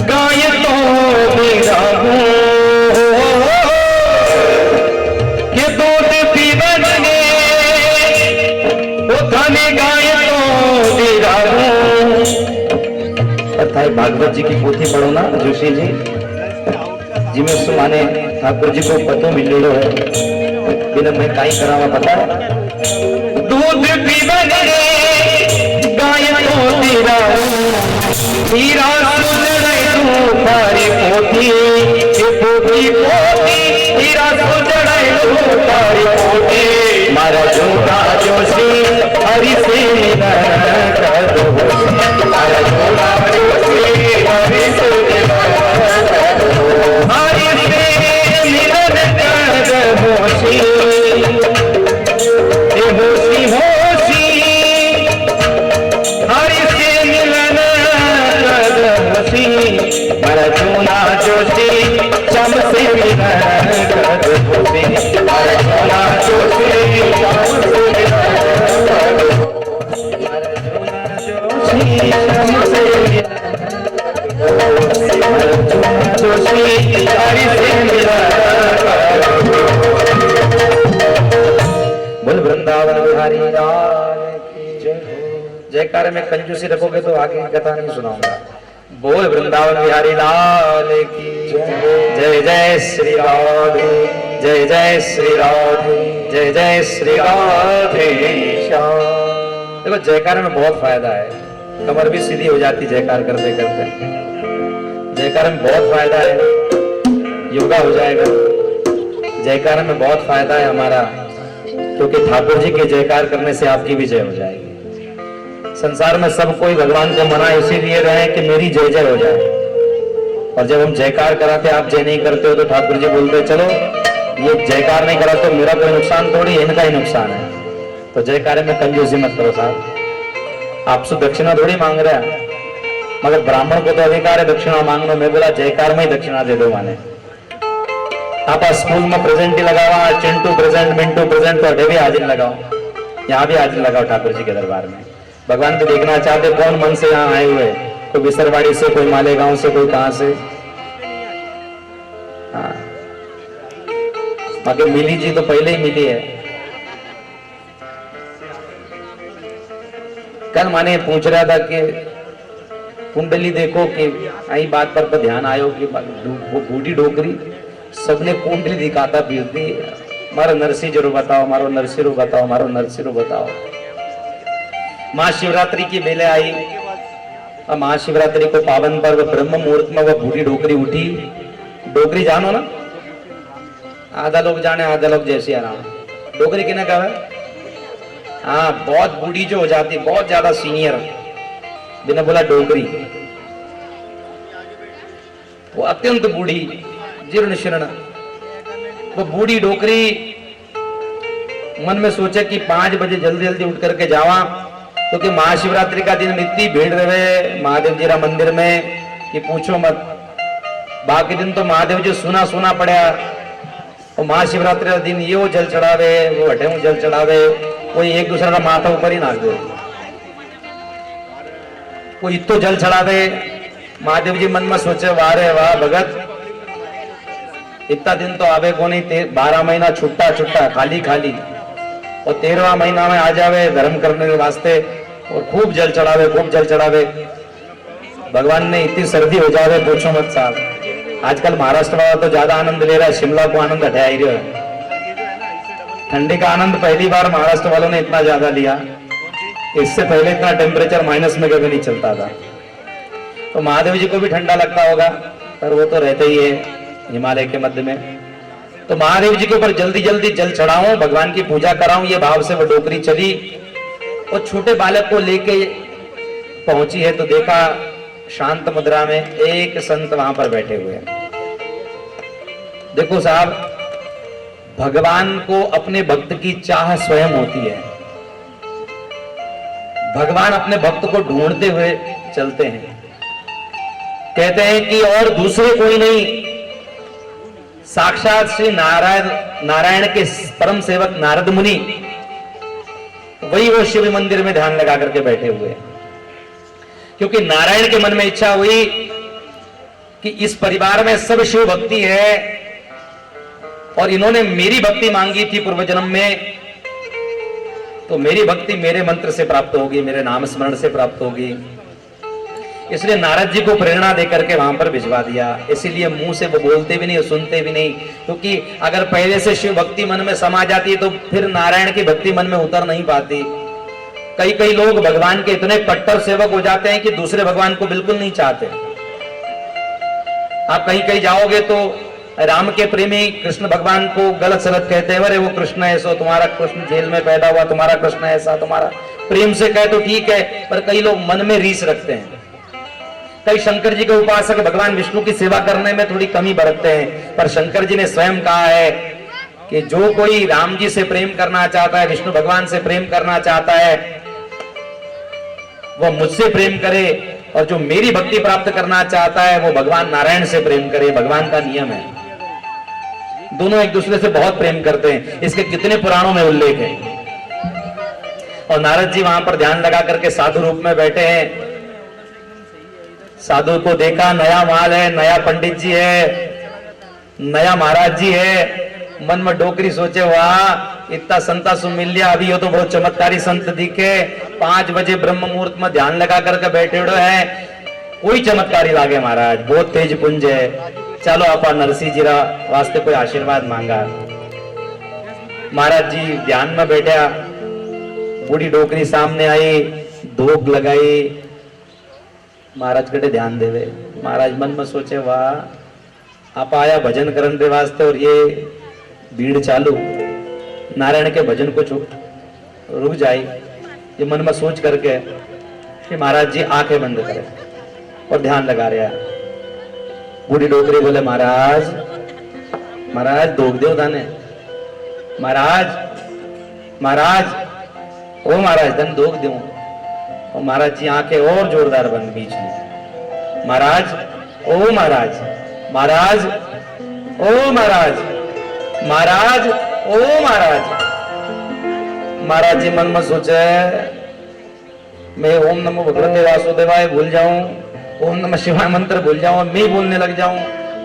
S2: गाय तो मेरा कि दूध पीवन उठाने गाय तो मेरा। अर्थात भागवत जी की पोथी पढ़ो ना जोशी जी, जिमें सुमाने ठाकुर जी को पतो मिलेलो है बिना मैं काई करावा पता है। दूध पीवन गाय तो तेरा हीरा सुजड़े तू तारी पोथी, ये पोथी पोथी हीरा सुजड़े तू तारी पोथी। मारा जोड़ा जोशी हरि से मिलन कर दो, मारा जोड़ा जोशी हरि से मिलन कर दो, हरि से मिलन कर दो होशी, ये होशी होशी हरि से मिलन कर दो होशी। मारा जोड़ा जोशी चम से मिलन कर दो होशी, मारा जोड़ा जोशी चम से मिलन कर दो, मारा जोड़ा जोशी चम से मिलन जोशी हरि से मिलन कर दो। बोल वृंदावन बिहारी लाल की जय हो। जयकारे में कंजूसी रखोगे तो आगे की कथा नहीं सुनाऊंगा। बोल वृंदावन बिहारी लाल की जय। जय श्री राधे, जय जय श्री राधे, जय जय श्री राधे श्याम। देखो जयकारे में बहुत फायदा है, कमर भी सीधी हो जाती जयकार करते करते। जयकारे में बहुत फायदा है, योगा हो जाएगा। जयकारे में बहुत फायदा है हमारा, क्योंकि ठाकुर जी के जयकार करने से आपकी भी जय हो जाएगी। संसार में सब कोई भगवान को मना इसीलिए रहे कि मेरी जय जय हो जाए, और जब हम जयकार कराते आप जय नहीं करते हो तो ठाकुर जी बोलते चलो ये जयकार नहीं करा तो मेरा कोई नुकसान थोड़ी, इनका ही नुकसान है। तो जयकारे में कंजूसी मत करो साहब, आपसे दक्षिणा थोड़ी मांग रहे हैं, मगर ब्राह्मण को तो अधिकार है दक्षिणा मांगना। मैं बोला जयकार में ही दक्षिणा दे दो माने। आप स्कूल में प्रेजेंट ही लगाओ, चिंटू प्रेजेंट, मिंटू प्रेजेंट, तो अभी हाजिर लगाओ, यहाँ भी हाजिर लगाओ ठाकुर जी के दरबार में। भगवान को देखना चाहते कौन मन से यहाँ आए हुए, कोई बिसरवाड़ी से, कोई मालेगांव से, कोई कहां से। हाँ बाकी मिली जी तो पहले ही मिली है। कल माने पूछ रहा था कि कुंडली देखो कि आई बात पर ध्यान आयो कि वो बूढ़ी डोकरी सबने कुंडली दिखाता फिरती, मारो नरसी जरूर बताओ, मारो नरसिरो बताओ, मारो नरसिरो बताओ। महाशिवरात्रि की बेले आई, और महाशिवरात्रि को पावन पर्व ब्रह्म मुहूर्त में वह बूढ़ी डोकरी उठी। डोकरी जानो ना, आधा लोग जाने आधा लोग जैसे आराम। डोकरी किने कहा? हाँ बहुत बूढ़ी जो हो जाती, बहुत ज्यादा सीनियर, बिना बोला डोकरी, वो अत्यंत बूढ़ी जीर्ण शीर्ण। वो बूढ़ी डोकरी मन में सोचे कि 5 बजे जल्दी जल्दी उठ करके जावा, क्योंकि महाशिवरात्रि का दिन इतनी भीड़ रहे महादेव जी रा मंदिर में कि पूछो मत। बाकी दिन तो महादेव जी सुना सुना पड़ा, और महाशिवरात्रि का दिन ये वो जल चढ़ावे, वो हटे वो जल चढ़ावे, कोई एक दूसरे का माथा ऊपर ही नाच दे, कोई इतो जल चढ़ावे। महादेव जी मन में सोचे वाह रे वाह भगत, इतना दिन तो आवे को नहीं, 12 महीना छुट्टा छुट्टा खाली खाली, और 13वां महीना में आ जावे धर्म करने के वास्ते, और खूब जल चढ़ावे, खूब जल चढ़ावे। भगवान ने इतनी सर्दी हो जावे पूछो मत साहब। आजकल महाराष्ट्र वाला तो ज्यादा आनंद ले रहा है, शिमला को आनंद हटाया ही रहा है। ठंडी का आनंद पहली बार महाराष्ट्र वालों ने इतना ज्यादा लिया, इससे पहले इतना टेम्परेचर माइनस में कभी नहीं चलता था। तो महादेव जी को भी ठंडा लगता होगा, पर वो तो रहते ही है हिमालय के मध्य में। तो महादेव जी के ऊपर जल्दी जल्दी जल चढ़ाऊं, भगवान की पूजा कराऊं, ये भाव से वो डोकरी चली, और छोटे बालक को लेके पहुंची है। तो देखा शांत मुद्रा में एक संत वहां पर बैठे हुए हैं। देखो साहब, भगवान को अपने भक्त की चाह स्वयं होती है। भगवान अपने भक्त को ढूंढते हुए चलते हैं। कहते हैं कि और दूसरे कोई नहीं, साक्षात श्री नारायण के परम सेवक नारद मुनि, वही वो शिव मंदिर में ध्यान लगा करके बैठे हुए हैं। क्योंकि नारायण के मन में इच्छा हुई कि इस परिवार में सब शिव भक्ति है, और इन्होंने मेरी भक्ति मांगी थी पूर्व जन्म में, तो मेरी भक्ति मेरे मंत्र से प्राप्त होगी, मेरे नाम स्मरण से प्राप्त होगी। इसलिए नारद जी को प्रेरणा देकर के वहां पर भिजवा दिया। इसीलिए मुंह से वो बोलते भी नहीं और सुनते भी नहीं, क्योंकि अगर पहले से शिव भक्ति मन में समा जाती है तो फिर नारायण की भक्ति मन में उतर नहीं पाती। कई कई लोग भगवान के इतने कट्टर सेवक हो जाते हैं कि दूसरे भगवान को बिल्कुल नहीं चाहते। आप कहीं कहीं जाओगे तो राम के प्रेमी कृष्ण भगवान को गलत सलत कहते हैं, अरे वो कृष्ण ऐसा, तुम्हारा कृष्ण जेल में पैदा हुआ, तुम्हारा कृष्ण ऐसा, तुम्हारा प्रेम से कहे तो ठीक है, पर कई लोग मन में रीस रखते हैं। कई शंकर जी के उपासक भगवान विष्णु की सेवा करने में थोड़ी कमी बरतते हैं, पर शंकर जी ने स्वयं कहा है कि जो कोई राम जी से प्रेम करना चाहता है, विष्णु भगवान से प्रेम करना चाहता है, वो मुझसे प्रेम करे, और जो मेरी भक्ति प्राप्त करना चाहता है वो भगवान नारायण से प्रेम करे। भगवान का नियम है, दोनों एक दूसरे से बहुत प्रेम करते हैं, इसके कितने पुराणों में उल्लेख है। और नारद जी वहां पर ध्यान लगा करके साधु रूप में बैठे हैं। साधु को देखा, नया माल है, नया पंडित जी है, नया महाराज जी है। मन में डोकरी सोचे वाह, इतना संता सुन मिल लिया, अभी ये तो बहुत चमत्कारी संत दिखे, 5 बजे ब्रह्म मुहूर्त में ध्यान लगा करके बैठे हुए हैं, कोई चमत्कारी लागे महाराज, बहुत तेज पुंज है। चलो आपा नरसिंह जी रा वास्ते कोई आशीर्वाद मांगा। महाराज जी ध्यान में बैठा, बूढ़ी डोकरी सामने आई, धूप लगाई, महाराज कटे ध्यान देवे। महाराज मन में सोचे वाह, आप आया भजन करने के वास्ते और ये भीड़ चालू, नारायण के भजन को रुक जाए, ये मन में सोच करके कि महाराज जी आंखें बंद करें और ध्यान लगा रहा है। बूढ़ी डोकरी बोले महाराज, महाराज दोग देव दाने, महाराज महाराज, ओ महाराज धन दोग देव। और महाराज जी आंखें और जोरदार बंद बीच में। महाराज, ओ महाराज, महाराज, ओ महाराज, महाराज, ओ महाराज। महाराज जी मन में सोचे मैं ओम नमो भगवते वासुदेवाय भूल जाऊं, ओम नमः शिवाय मंत्र भूल जाऊं, मैं बोलने लग जाऊं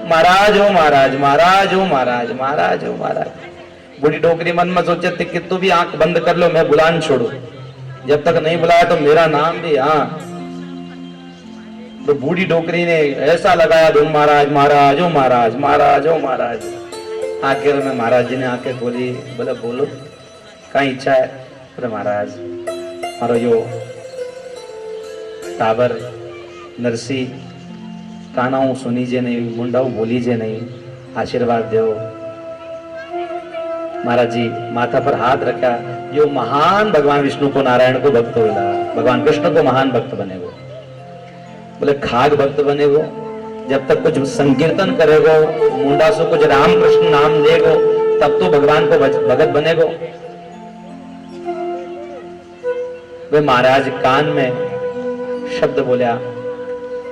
S2: महाराज ओ महाराज, महाराज ओ महाराज, महाराज ओ महाराज। बूढ़ी डोकरी मन में सोचे कि तू भी आंख बंद कर लो, मैं बुलान छोड़ू, जब तक नहीं बुलाया तो मेरा नाम भी। हाँ, तो बूढ़ी डोकरी ने ऐसा लगाया धुन, महाराज महाराज ओ महाराज, महाराज ओ महाराज। आखिर में महाराज जी ने आंखें खोली, बोले बोलो क्या इच्छा है। बोले महाराज मारो यो टावर नरसी कानाऊ सुनीजे नहीं, मुंडाऊ बोलीजे नहीं, आशीर्वाद दो। महाराज जी माथा पर हाथ रखा, जो महान भगवान विष्णु को नारायण को भक्त होला, भगवान कृष्ण को महान भक्त बनेगो। बोले खाग भक्त बनेगो, जब तक कुछ संकीर्तन करेगो, मुंडा से कुछ राम कृष्ण नाम लेगो, तब तो भगवान को भगत बनेगो। वे महाराज कान में शब्द बोला,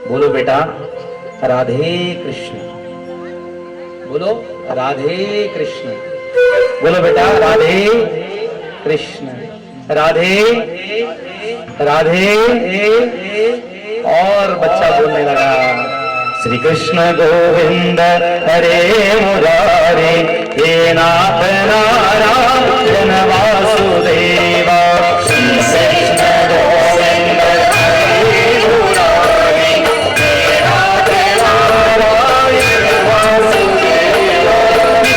S2: बोलो बेटा राधे कृष्ण, बोलो राधे कृष्ण, बोलो बेटा राधे कृष्ण, राधे राधे। और बच्चा बोलने लगा, श्री कृष्ण गोविंद हरे मुरारे, हे नाथ नारायण वासुदेवा। श्री कृष्ण गोविंद हरे मुरारे, हे नाथ नारायण वासुदेवा।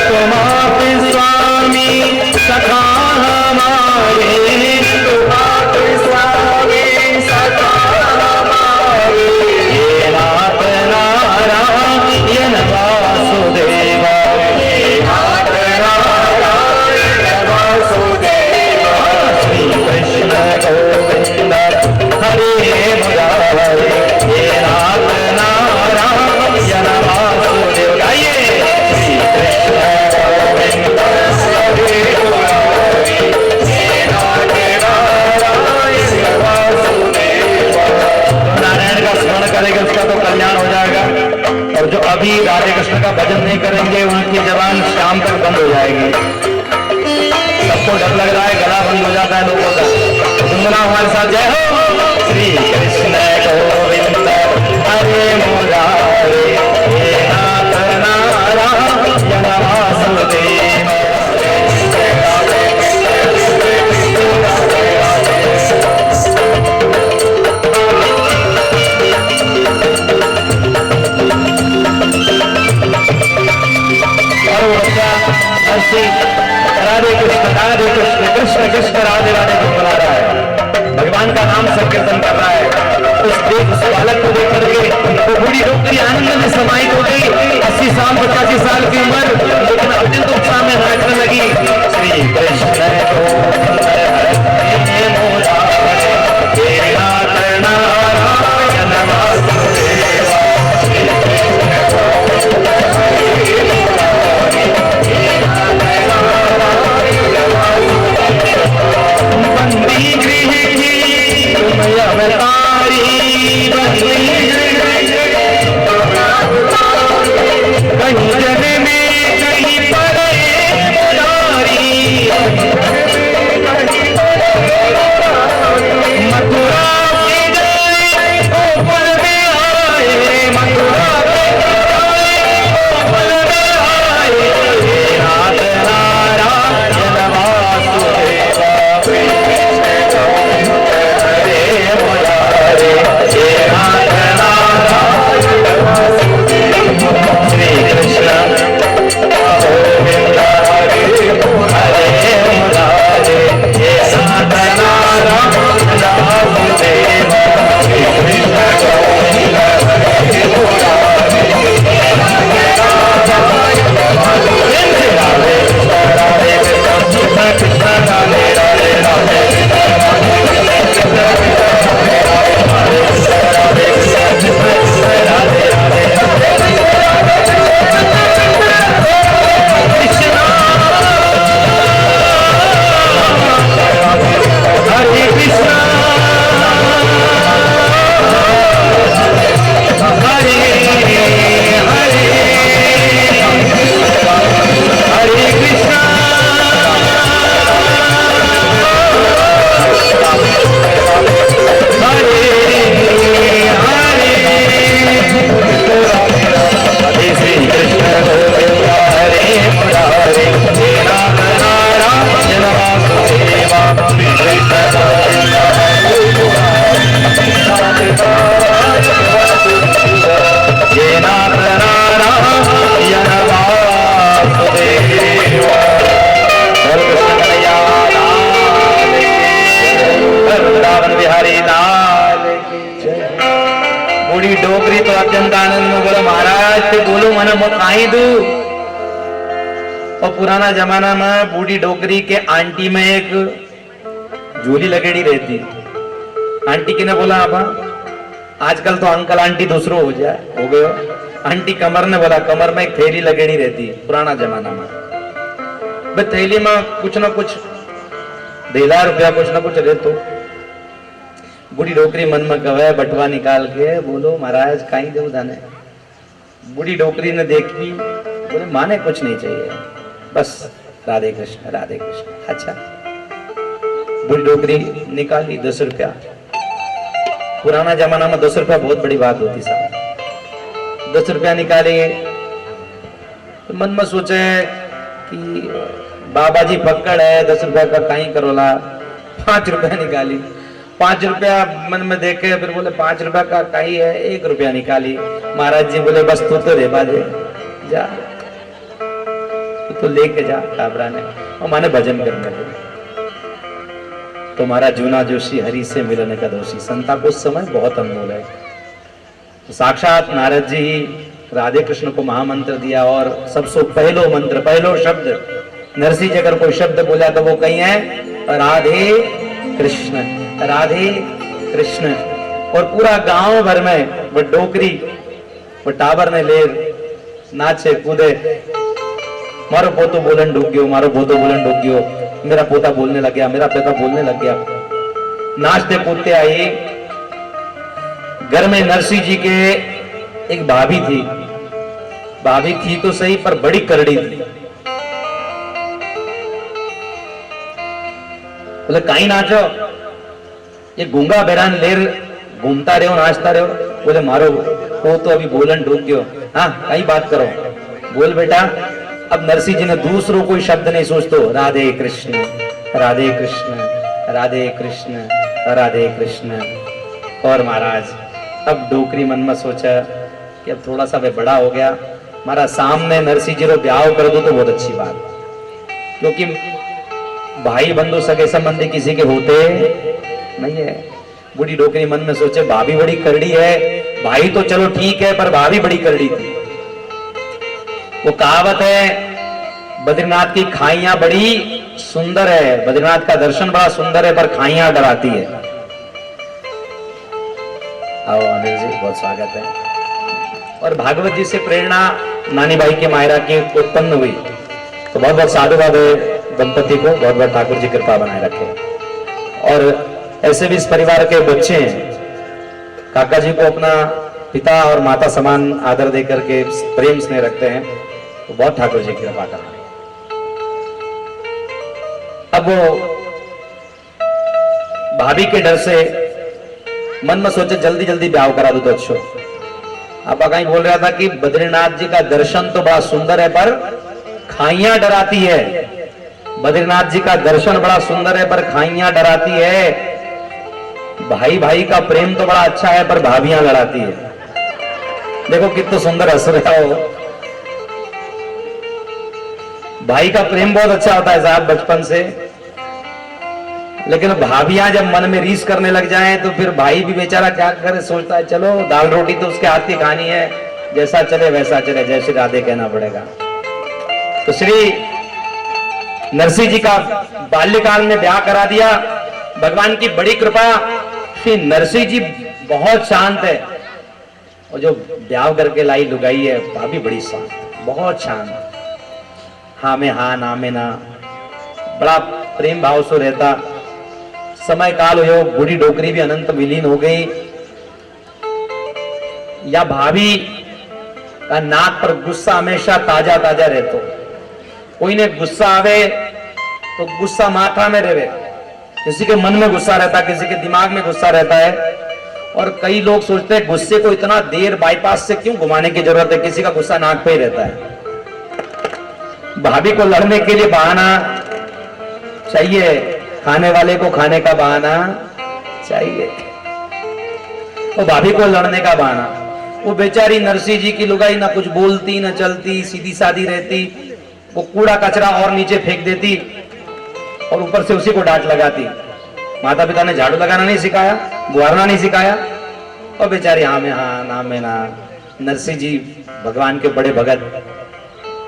S2: तुम आप स्वामी सखा हमारे, तुम आप स्वामी सखा हमारे, हे नाथ नारायण वासुदेवा, हे नाथ नारायण वासुदेवा। श्री कृष्ण गोविंद हरे मुरारे, हे नाथ नारायण वासुदेवा। गाइए, श्री कृष्ण गोविंद हरे मुरारे, हे नाथ नारायण वासुदेवा। तो नारायण का स्मरण करेगा उसका तो कल्याण हो जाएगा, और जो अभी राधे कृष्ण का भजन नहीं करेंगे उनकी जबान शाम तक बंद हो जाएगी। सबको डर लग रहा है, गला बंद हो जाता है लोगों का। गुनगुना हमारे साथ, जय हो। श्री कृष्ण गोविंद हरे मुरारे, हे नाथ नारायण वासुदेवा। राधे कृष्ण कृष्ण कृष्ण राधे राधे को बुला रहा है, भगवान का नाम संकीर्तन कर रहा है। उस बालक को देख करके वो बूढ़ी डोकरी आनंद में समाहित हो गई। 80 साल 85 साल की उम्र, लेकिन अत्यंत उत्साह में नाचने लगी। श्री कृष्ण गोविंद हरे मुरारे, हे नाथ नारायण वासुदेवा। श्री कृष्ण गोविंद हरे मुरारे, हे नाथ नारायण वासुदेवा। बंदी गृह की तुम अवतारी, बंदी कहीं जन में कहीं पड़े मुरारी, मथुरा के जाए गोकुल में आए, मथुरा के जाए गोकुल में आए, हे नाथ नारायण वासुदेवा। श्री कृष्ण गोविंद हरे मुरारे, हे नाथ नारायण वासुदेवा। श्री कृष्ण गोविंद हरे मुरारे, हे नाथ नारायण वासुदेवा। श्री कृष्ण गोविंद हरे मुरारे, हे नाथ नारायण वासुदेवा। राधे कृष्ण कृष्ण कृष्ण राधे राधे राधे कृष्ण राधे कृष्ण राधे कृष्ण राधे राधे हरे कृष्ण हरे हरे हरे कृष्ण श्री कृष्ण गोविंद हरे मुरारे, हे नाथ नारायण वासुदेवा। श्री कृष्ण गोविंद हरे मुरारे, हे नाथ नारायण वासुदेवा। कृष्ण कन्हैया लाल की जय, वृंदावन बिहारी लाल की जय। बूढ़ी डोकरी तो अत्यंत आनंद में बोला, महाराज ते बोलो मना मैं काई दू। और पुराना जमाना में बूढ़ी डोकरी के आंटी में एक झोली लगेड़ी रहती। आंटी किने बोला आपा, आजकल तो अंकल आंटी दूसरो हो गए। आंटी कमर ने बोला, कमर में एक थैली लगेड़ी रहती है पुराना जमाना में। बस थैली में कुछ ना कुछ 2,000 रुपया कुछ ना कुछ रहतो। बूढ़ी डोकरी मन में कवे बटवा निकाल के बोलो महाराज कहीं दो धने। बूढ़ी डोकरी ने देखी, बोले माने कुछ नहीं चाहिए, बस राधे कृष्ण राधे कृष्ण। अच्छा, बूढ़ी डोकरी निकाली 10 रुपया। पुराना जमाना में 10 रुपया बहुत बड़ी बात होती साहब। 10 रुपया निकाले तो मन में सोचे कि बाबा जी पकड़ है, 10 रुपया का कहीं करोला। 5 रुपया निकाली, 5 रुपया मन में देखे, फिर बोले 5 रुपया का कहीं है, 1 रुपया निकाली। महाराज जी बोले बस तू तो रेबा दे जा, तो लेके जा काबरा ने और माने भजन करने लगे। तुम्हारा जूना जोशी हरि से मिलने का दोषी। संता को उस समय बहुत अनमोल है। तो साक्षात नारद जी राधे कृष्ण को महामंत्र दिया और सबसे पहलो मंत्र, पहलो शब्द नरसिंह जी अगर कोई शब्द बोला तो वो कहीं है राधे कृष्ण राधे कृष्ण। और पूरा गांव भर में वो डोकरी वो टावर ने ले नाचे कूदे, मारो पोतो बोलन डूब गयो, मारो पोतो बोलन डूब गयो, मेरा पोता बोलने लग गया, मेरा पोता बोलने लग गया। नाचते कूदते आई। घर में नरसिंह जी के एक भाभी थी, भाभी थी तो सही पर बड़ी करड़ी थी। बोले कहीं नाचो, ये गूंगा बेरान लेर घूमता रहो नाचता रहो। बोले मारो पोतो अभी बोलन डूब गयो, हाँ कहीं बात करो, बोल बेटा। अब नरसिंह जी ने दूसरों कोई शब्द नहीं सोचतो, राधे कृष्ण राधे कृष्ण राधे कृष्ण राधे कृष्ण। और महाराज अब डोकरी मन में सोचा कि अब थोड़ा सा वे बड़ा हो गया, हमारा सामने नरसिंह जी को ब्याह कर दो तो बहुत अच्छी बात, क्योंकि भाई बंधु सगे संबंधी किसी के होते नहीं है। बूढ़ी डोकरी मन में सोचे भाभी बड़ी करड़ी है, भाई तो चलो ठीक है पर भाभी बड़ी करड़ी थी। वो कहावत है बद्रीनाथ की खाइयां बड़ी सुंदर है, बद्रीनाथ का दर्शन बड़ा सुंदर है पर खाइयां डराती है। आओ अनिल जी बहुत स्वागत है। और भागवत जी से प्रेरणा नानी बाई के मायरा की उत्पन्न हुई, तो बहुत बहुत साधुवाद है दंपति को, बहुत बहुत ठाकुर जी कृपा बनाए रखे। और ऐसे भी इस परिवार के बच्चे हैं, काका जी को अपना पिता और माता समान आदर देकर के प्रेम स्नेह रखते हैं, तो बहुत ठाकुर जी की कृपा कर रहे हैं। अब वो भाभी के डर से मन में सोचे जल्दी जल्दी ब्याह करा दो तो अच्छो। आपा कहीं बोल रहा था कि बद्रीनाथ जी का दर्शन तो बड़ा सुंदर है पर खाइयां डराती है। बद्रीनाथ जी का दर्शन बड़ा सुंदर है पर खाइयां डराती है। भाई भाई का प्रेम तो बड़ा अच्छा है पर भाभियां लड़ाती है। देखो कितना सुंदर हंस रहा हो। भाई का प्रेम बहुत अच्छा होता है साहब बचपन से, लेकिन भाभियां जब मन में रीस करने लग जाएं तो फिर भाई भी बेचारा क्या करे, सोचता है चलो दाल रोटी तो उसके हाथ की खानी है, जैसा चले वैसा चले, जैसे राधे कहना पड़ेगा। तो श्री नरसिंह जी का बाल्यकाल में ब्याह करा दिया। भगवान की बड़ी कृपा, श्री नरसिंह जी बहुत शांत है, और जो ब्याह करके लाई लुगाई है भाभी बड़ी शांत, बहुत शांत, हाँ में हाँ ना में ना, बड़ा प्रेम भाव से रहता। समय काल हो, बूढ़ी डोकरी भी अनंत विलीन हो गई। या भाभी का नाक पर गुस्सा हमेशा ताजा ताजा रहतो। कोई ने गुस्सा आवे तो गुस्सा माथा में रहे, किसी के मन में गुस्सा रहता, किसी के दिमाग में गुस्सा रहता है। और कई लोग सोचते हैं गुस्से को इतना देर बाईपास से क्यों घुमाने की जरूरत है, किसी का गुस्सा नाक पे ही रहता है। भाभी को लड़ने के लिए बहाना चाहिए, खाने वाले को खाने का बहाना चाहिए, तो भाभी को लड़ने का बहाना। वो बेचारी नरसिंह जी की लुगाई ना कुछ बोलती ना चलती, सीधी सादी रहती। वो कूड़ा कचरा और नीचे फेंक देती और ऊपर से उसी को डांट लगाती। माता पिता ने झाड़ू लगाना नहीं सिखाया, बुहारना नहीं सिखाया, और बेचारी हाँ में हाँ ना में ना। नरसिंह जी भगवान के बड़े भगत,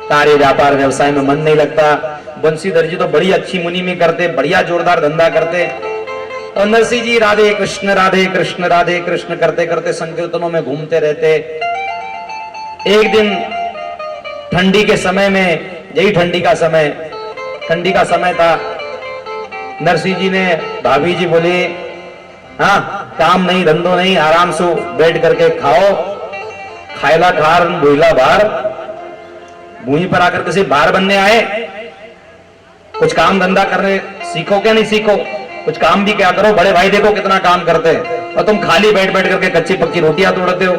S2: कार्य व्यापार व्यवसाय में मन नहीं लगता। बंशीधर जी तो बड़ी अच्छी मुनि में करते, बढ़िया जोरदार धंधा करते, और नरसिंह जी राधे कृष्ण राधे कृष्ण राधे कृष्ण करते करते संकीर्तनों में घूमते रहते। एक दिन ठंडी के समय में, यही ठंडी का समय था, नरसिंह जी ने, भाभी जी बोली हाँ काम नहीं धंधो नहीं, आराम से बैठ करके खाओ, खायला खार भूला बार, भूमि पर आकर किसी बार बनने आए? कुछ काम धंधा करने सीखो क्या नहीं सीखो? कुछ काम भी क्या करो। बड़े भाई देखो कितना काम करते हैं और तुम खाली बैठ बैठ करके कच्ची पक्की रोटियां तोड़ते हो।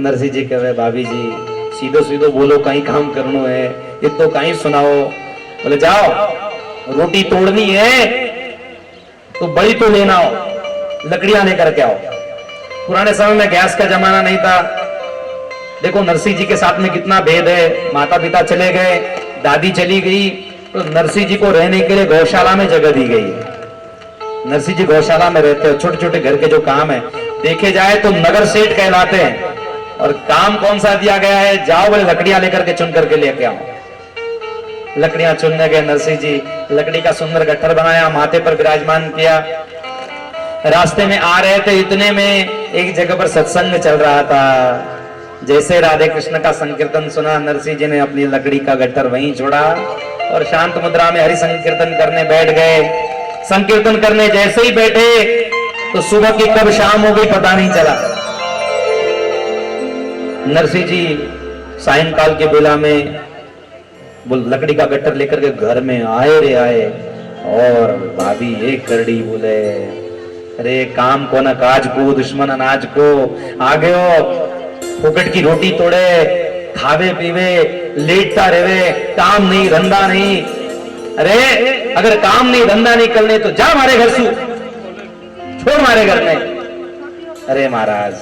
S2: नरसिंह जी कहे भाभी जी सीधो सीधो बोलो, कहीं काम करनो है, ये तो कहीं सुनाओ। बोले जाओ, रोटी तोड़नी है तो बड़ी तो लेना हो, लकड़ियां लेकर के आओ। पुराने समय में गैस का जमाना नहीं था। देखो नरसिंह जी के साथ में कितना भेद है। माता पिता चले गए, दादी चली गई, तो नरसिंह जी को रहने के लिए गौशाला में जगह दी गई। नरसिंह जी गौशाला में रहते हैं। छोटे छोटे घर के जो काम है देखे जाए तो नगर सेठ कहलाते हैं। और काम कौन सा दिया गया है? जाओ बोले लकड़ियां लेकर के चुन करके लेके आओ। लकड़ियां चुनने गए नरसिंह जी, लकड़ी का सुंदर गट्ठर बनाया, माथे पर विराजमान किया। रास्ते में आ रहे थे, इतने में एक जगह पर सत्संग चल रहा था। जैसे राधे कृष्ण का संकीर्तन सुना, नरसिंह जी ने अपनी लकड़ी का गट्ठर वहीं छोड़ा और शांत मुद्रा में हरि संकीर्तन करने बैठ गए। संकीर्तन करने जैसे ही बैठे तो सुबह की कब शाम हो गई पता नहीं चला। नरसिंह जी सायंकाल के बेला में वो लकड़ी का गट्ठर लेकर के घर में आए रे आए, और भाभी एक करड़ी बोले, अरे काम को न काज को, दुश्मन अनाज को, आ गए हो फुकट की रोटी तोड़े, खावे पीवे, लेटता रहे, काम नहीं धंधा नहीं। अरे अगर काम नहीं धंधा नहीं करने तो जा हमारे घर से, छोड़ हमारे घर में। अरे महाराज,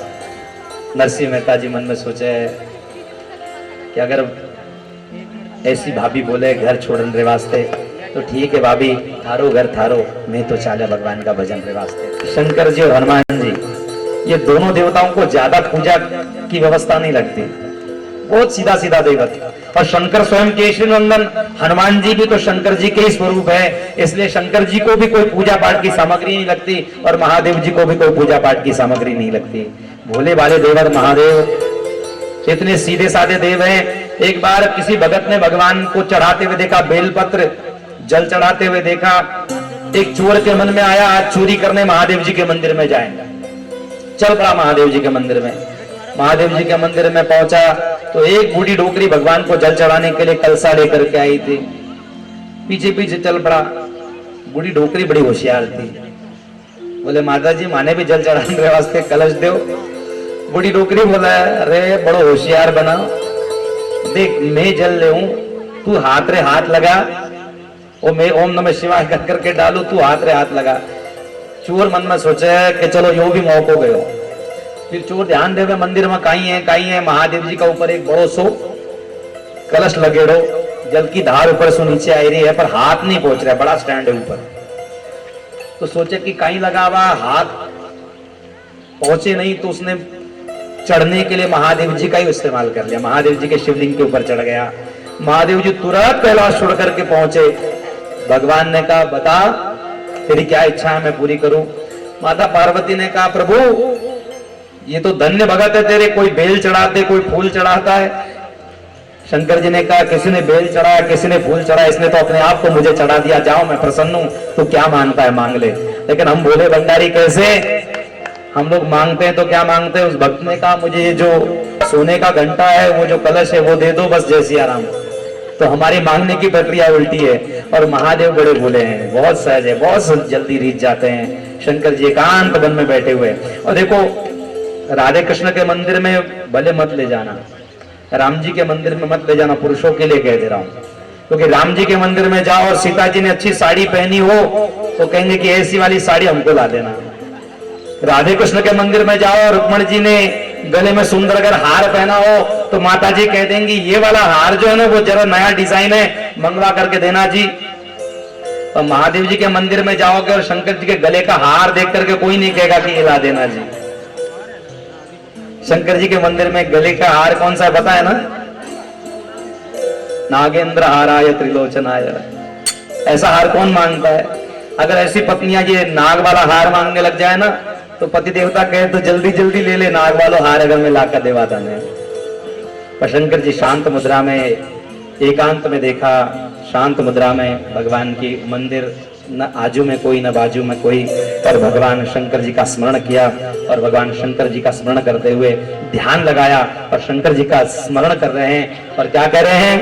S2: नरसिंह मेहता जी मन में सोचे कि अगर ऐसी भाभी बोले घर छोड़ने रे वास्ते तो ठीक है भाभी, थारो घर थारो, मैं तो चाले भगवान का भजन रे वास्ते। शंकर जी और हनुमान जी ये दोनों देवताओं को ज्यादा पूजा की व्यवस्था नहीं लगती, बहुत सीधा सीधा देवता। और शंकर स्वयं केशरी नंदन, हनुमान जी भी तो शंकर जी के ही स्वरूप है, इसलिए शंकर जी को भी कोई पूजा पाठ की सामग्री नहीं लगती और महादेव जी को भी कोई पूजा पाठ की सामग्री नहीं लगती। भोले भाले देवर महादेव इतने सीधे साधे देव हैं। एक बार किसी भगत ने भगवान को चढ़ाते हुए देखा, बेलपत्र जल चढ़ाते हुए देखा। एक चोर के मन में आया आज चोरी करने महादेव जी के मंदिर में जाएंगे। चल पड़ा महादेव जी के मंदिर में। महादेव जी के मंदिर में पहुंचा तो एक बूढ़ी डोकरी भगवान को जल चढ़ाने के लिए कलसा लेकर के आई थी। पीछे पीछे चल पड़ा। बूढ़ी डोकरी बड़ी होशियार थी। बोले माता जी माने भी जल चढ़ाने वास्ते कलश दो। बूढ़ी डोकरी बोला, अरे बड़ो होशियार बना, देख मैं जल ले हूं, तू हाथ रे हाथ लगा, और मैं ओम नमः शिवाय कर करके डालू, तू हाथ रे हाथ लगा। चोर मन में सोचे कि चलो यो भी मौको गयो। फिर चोर ध्यान देवे मंदिर में काई है महादेव जी का ऊपर एक बड़ो सो कलश लगेड़ो, जल की धार ऊपर से नीचे आई रही है पर हाथ नहीं पहुंच रहा, बड़ा स्टैंड है ऊपर। तो सोचे कि काई लगा हुआ, हाथ पहुंचे नहीं, तो उसने चढ़ने के लिए महादेव जी का ही इस्तेमाल कर लिया। महादेव जी के शिवलिंग के ऊपर चढ़ गया। महादेव जी तुरंत कैलाश छोड़ करके पहुंचे। भगवान ने कहा बता तेरी क्या इच्छा है मैं पूरी करूं। माता पार्वती ने कहा प्रभु ये तो धन्य भगत है तेरे, कोई बेल चढ़ाते कोई फूल चढ़ाता है। शंकर जी ने कहा किसी ने बेल चढ़ाया किसी ने फूल चढ़ाया, इसने तो अपने आप को मुझे चढ़ा दिया, जाओ मैं प्रसन्न हूं, तू क्या मांगता है मांग ले। लेकिन हम भोले भंडारी कैसे, हम लोग मांगते हैं तो क्या मांगते हैं। उस भक्त ने कहा मुझे ये जो सोने का घंटा है वो जो कलश है वो दे दो बस, जय सिया राम। तो हमारी मांगने की प्रक्रिया उल्टी है। और महादेव बड़े भोले हैं, बहुत सहज है, बहुत जल्दी रीत जाते हैं। शंकर जी एकांत वन में बैठे हुए। और देखो राधे कृष्ण के मंदिर में भले मत ले जाना, राम जी के मंदिर में मत ले जाना, पुरुषों के लिए कह दे रहा हूं। क्योंकि राम जी के मंदिर में जाओ और सीता जी ने अच्छी साड़ी पहनी हो तो कहेंगे कि ऐसी वाली साड़ी हमको ला देना। राधे कृष्ण के मंदिर में जाओ और रुक्मणी जी ने गले में सुंदर अगर हार पहना हो तो माता जी कह देंगी ये वाला हार जो है ना वो जरा नया डिजाइन है, मंगवा करके देना जी। और महादेव जी के मंदिर में जाओगे और शंकर जी के गले का हार देख करके कोई नहीं कहेगा कि ये ला देना जी। शंकर जी के मंदिर में गले का हार कौन सा है पता है ना, नागेंद्र हाराय त्रिलोचनाय। ऐसा हार कौन मांगता है। अगर ऐसी पत्नियां ये नाग वाला हार मांगने लग जाए ना तो पति देवता कहे तो जल्दी जल्दी ले ले, नाग वालो हार अगर मैं लाकर देवा था। पर शंकर जी शांत मुद्रा में एकांत में देखा, शांत मुद्रा में भगवान की मंदिर न आजू में कोई न बाजू में कोई, पर भगवान शंकर जी का स्मरण किया और भगवान शंकर जी का स्मरण करते हुए ध्यान लगाया और शंकर जी का स्मरण कर रहे हैं और क्या कह रहे हैं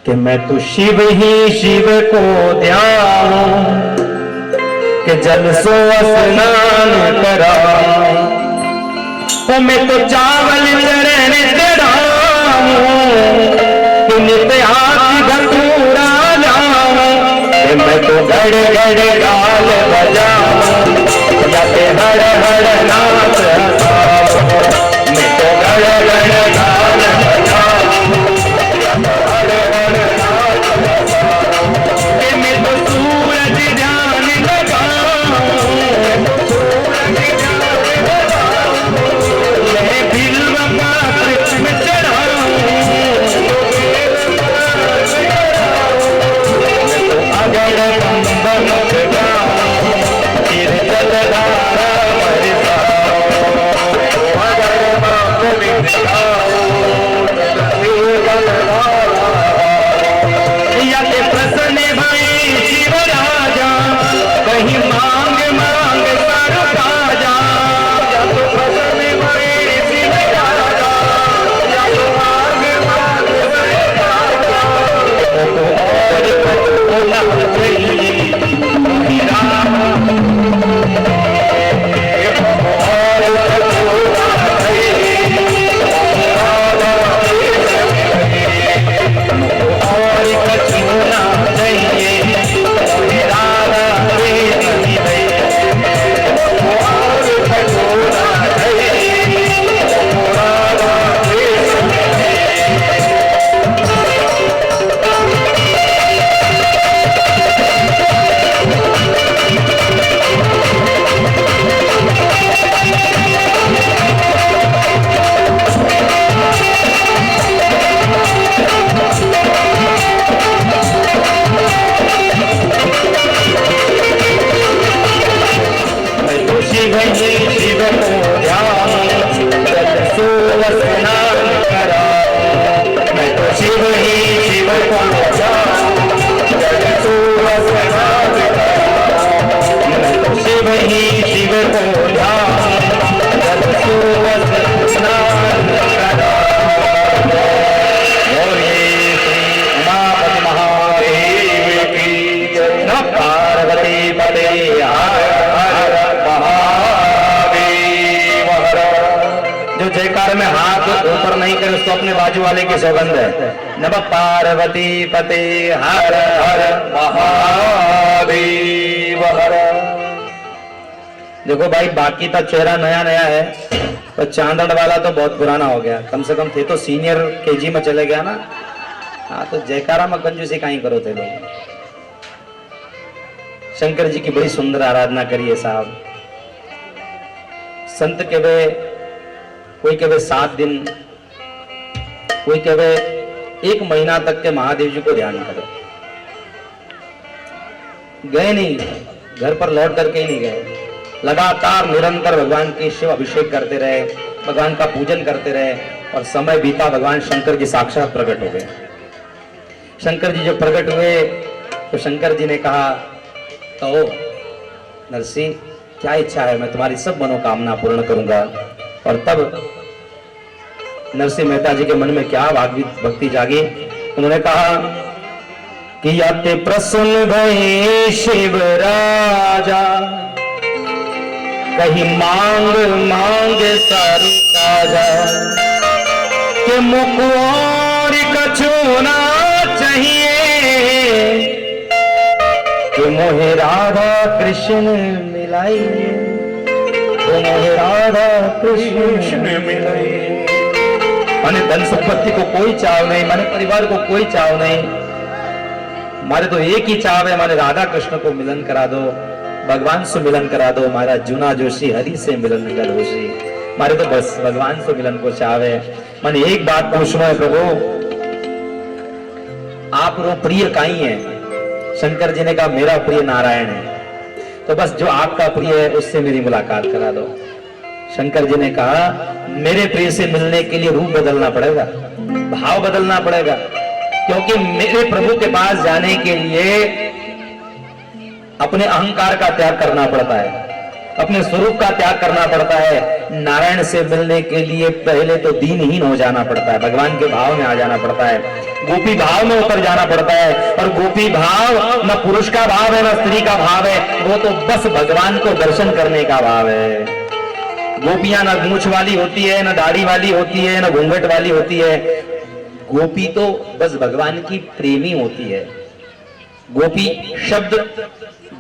S2: कि मैं तो शिव ही शिव को ध्याऊं कि जल सो स्नान कराऊं, तो मैं तो चावल चरण चढ़ाऊं कि नित्य हाथ धतूरा जाऊं, कि मैं तो गड़ गड़ गाल बजाऊं या के हर हर नाथ हंसाऊं, मैं तो गड़ गड़ गाल बजाऊं या के हर हर नाथ हंसाऊं, कि मैं तो सूरज ध्यान लगाऊं, सूरज ध्यान लगाऊं, मैं बिल्व पात्र में चढ़ाऊं, मैं तो अगड़ बंधन चढ़ाऊं, फिर जलधारा बरसाऊं, अगड़ बंधन चढ़ाऊं, फिर जलधारा या के प्रसन्न भाई शिव राजा, कहीं मांग मांग सर ताजा, या तो प्रसन्न भाई शिव राजा, या तो मांग मांग सर ताजा, तो और बोला चाहिए हीरा में हाथ ऊपर नहीं करे उसको अपने बाजू वाले की सौगंध है। नमः पार्वती पते हर हर महादेव हर। देखो भाई बाकी तो चेहरा नया नया है, तो चांदड़ वाला तो बहुत पुराना हो गया, कम से कम थे तो सीनियर केजी में चले गया ना। हाँ तो जयकारा में कंजूसी कहीं करो थे लोग। शंकर जी की बड़ी सुंदर आराधना करिए साहब। संत के वे कोई कहे 7 दिन, कोई कहे 1 महीना तक के महादेव जी को ध्यान करो। गए नहीं, घर पर लौट करके ही नहीं गए, लगातार निरंतर भगवान की शिव अभिषेक करते रहे, भगवान का पूजन करते रहे और समय बीता। भगवान शंकर जी साक्षात प्रकट हो गए। शंकर जी जब प्रकट हुए तो शंकर जी ने कहा, कहो नरसिंह क्या इच्छा है, मैं तुम्हारी सब मनोकामना पूर्ण करूंगा। और तब नरसिंह मेहता जी के मन में क्या भक्ति जागी, उन्होंने कहा कि याते प्रसन्न भये शिव राजा, कहीं मांग मांग सारू राजा, के मुख और कछु ना चाहिए, कि मोहे राधा कृष्ण मिलाइए, मोहे राधा कृष्ण मिलाइए। माने धन संपत्ति को कोई चाव नहीं, माने परिवार को कोई चाव नहीं, मारे तो एक ही चाव है, माने राधा कृष्ण को मिलन करा दो, भगवान से मिलन करा दो। मारा जूना जोशी हरि से मिलन कर होशी, मारे तो बस भगवान से मिलन को चाव है। माने एक बात पूछना है प्रभु, आप रो प्रिय काई है? शंकर जी ने कहा मेरा प्रिय नारायण है, तो बस जो आपका प्रिय है उससे मेरी मुलाकात करा दो। शंकर जी ने कहा मेरे प्रिय से मिलने के लिए रूप बदलना पड़ेगा, भाव बदलना पड़ेगा, क्योंकि मेरे प्रभु के पास जाने के लिए अपने अहंकार का त्याग करना पड़ता है, अपने स्वरूप का त्याग करना पड़ता है। नारायण से मिलने के लिए पहले तो दीनहीन हो जाना पड़ता है, भगवान के भाव में आ जाना पड़ता है, गोपी भाव में उतर जाना पड़ता है। और गोपी भाव न पुरुष का भाव है न स्त्री का भाव है, वो तो बस भगवान को दर्शन करने का भाव है। गोपियां न मूछ वाली होती है, न दाढ़ी वाली होती है, न घूंघट वाली होती है। गोपी तो बस भगवान की प्रेमी होती है। गोपी शब्द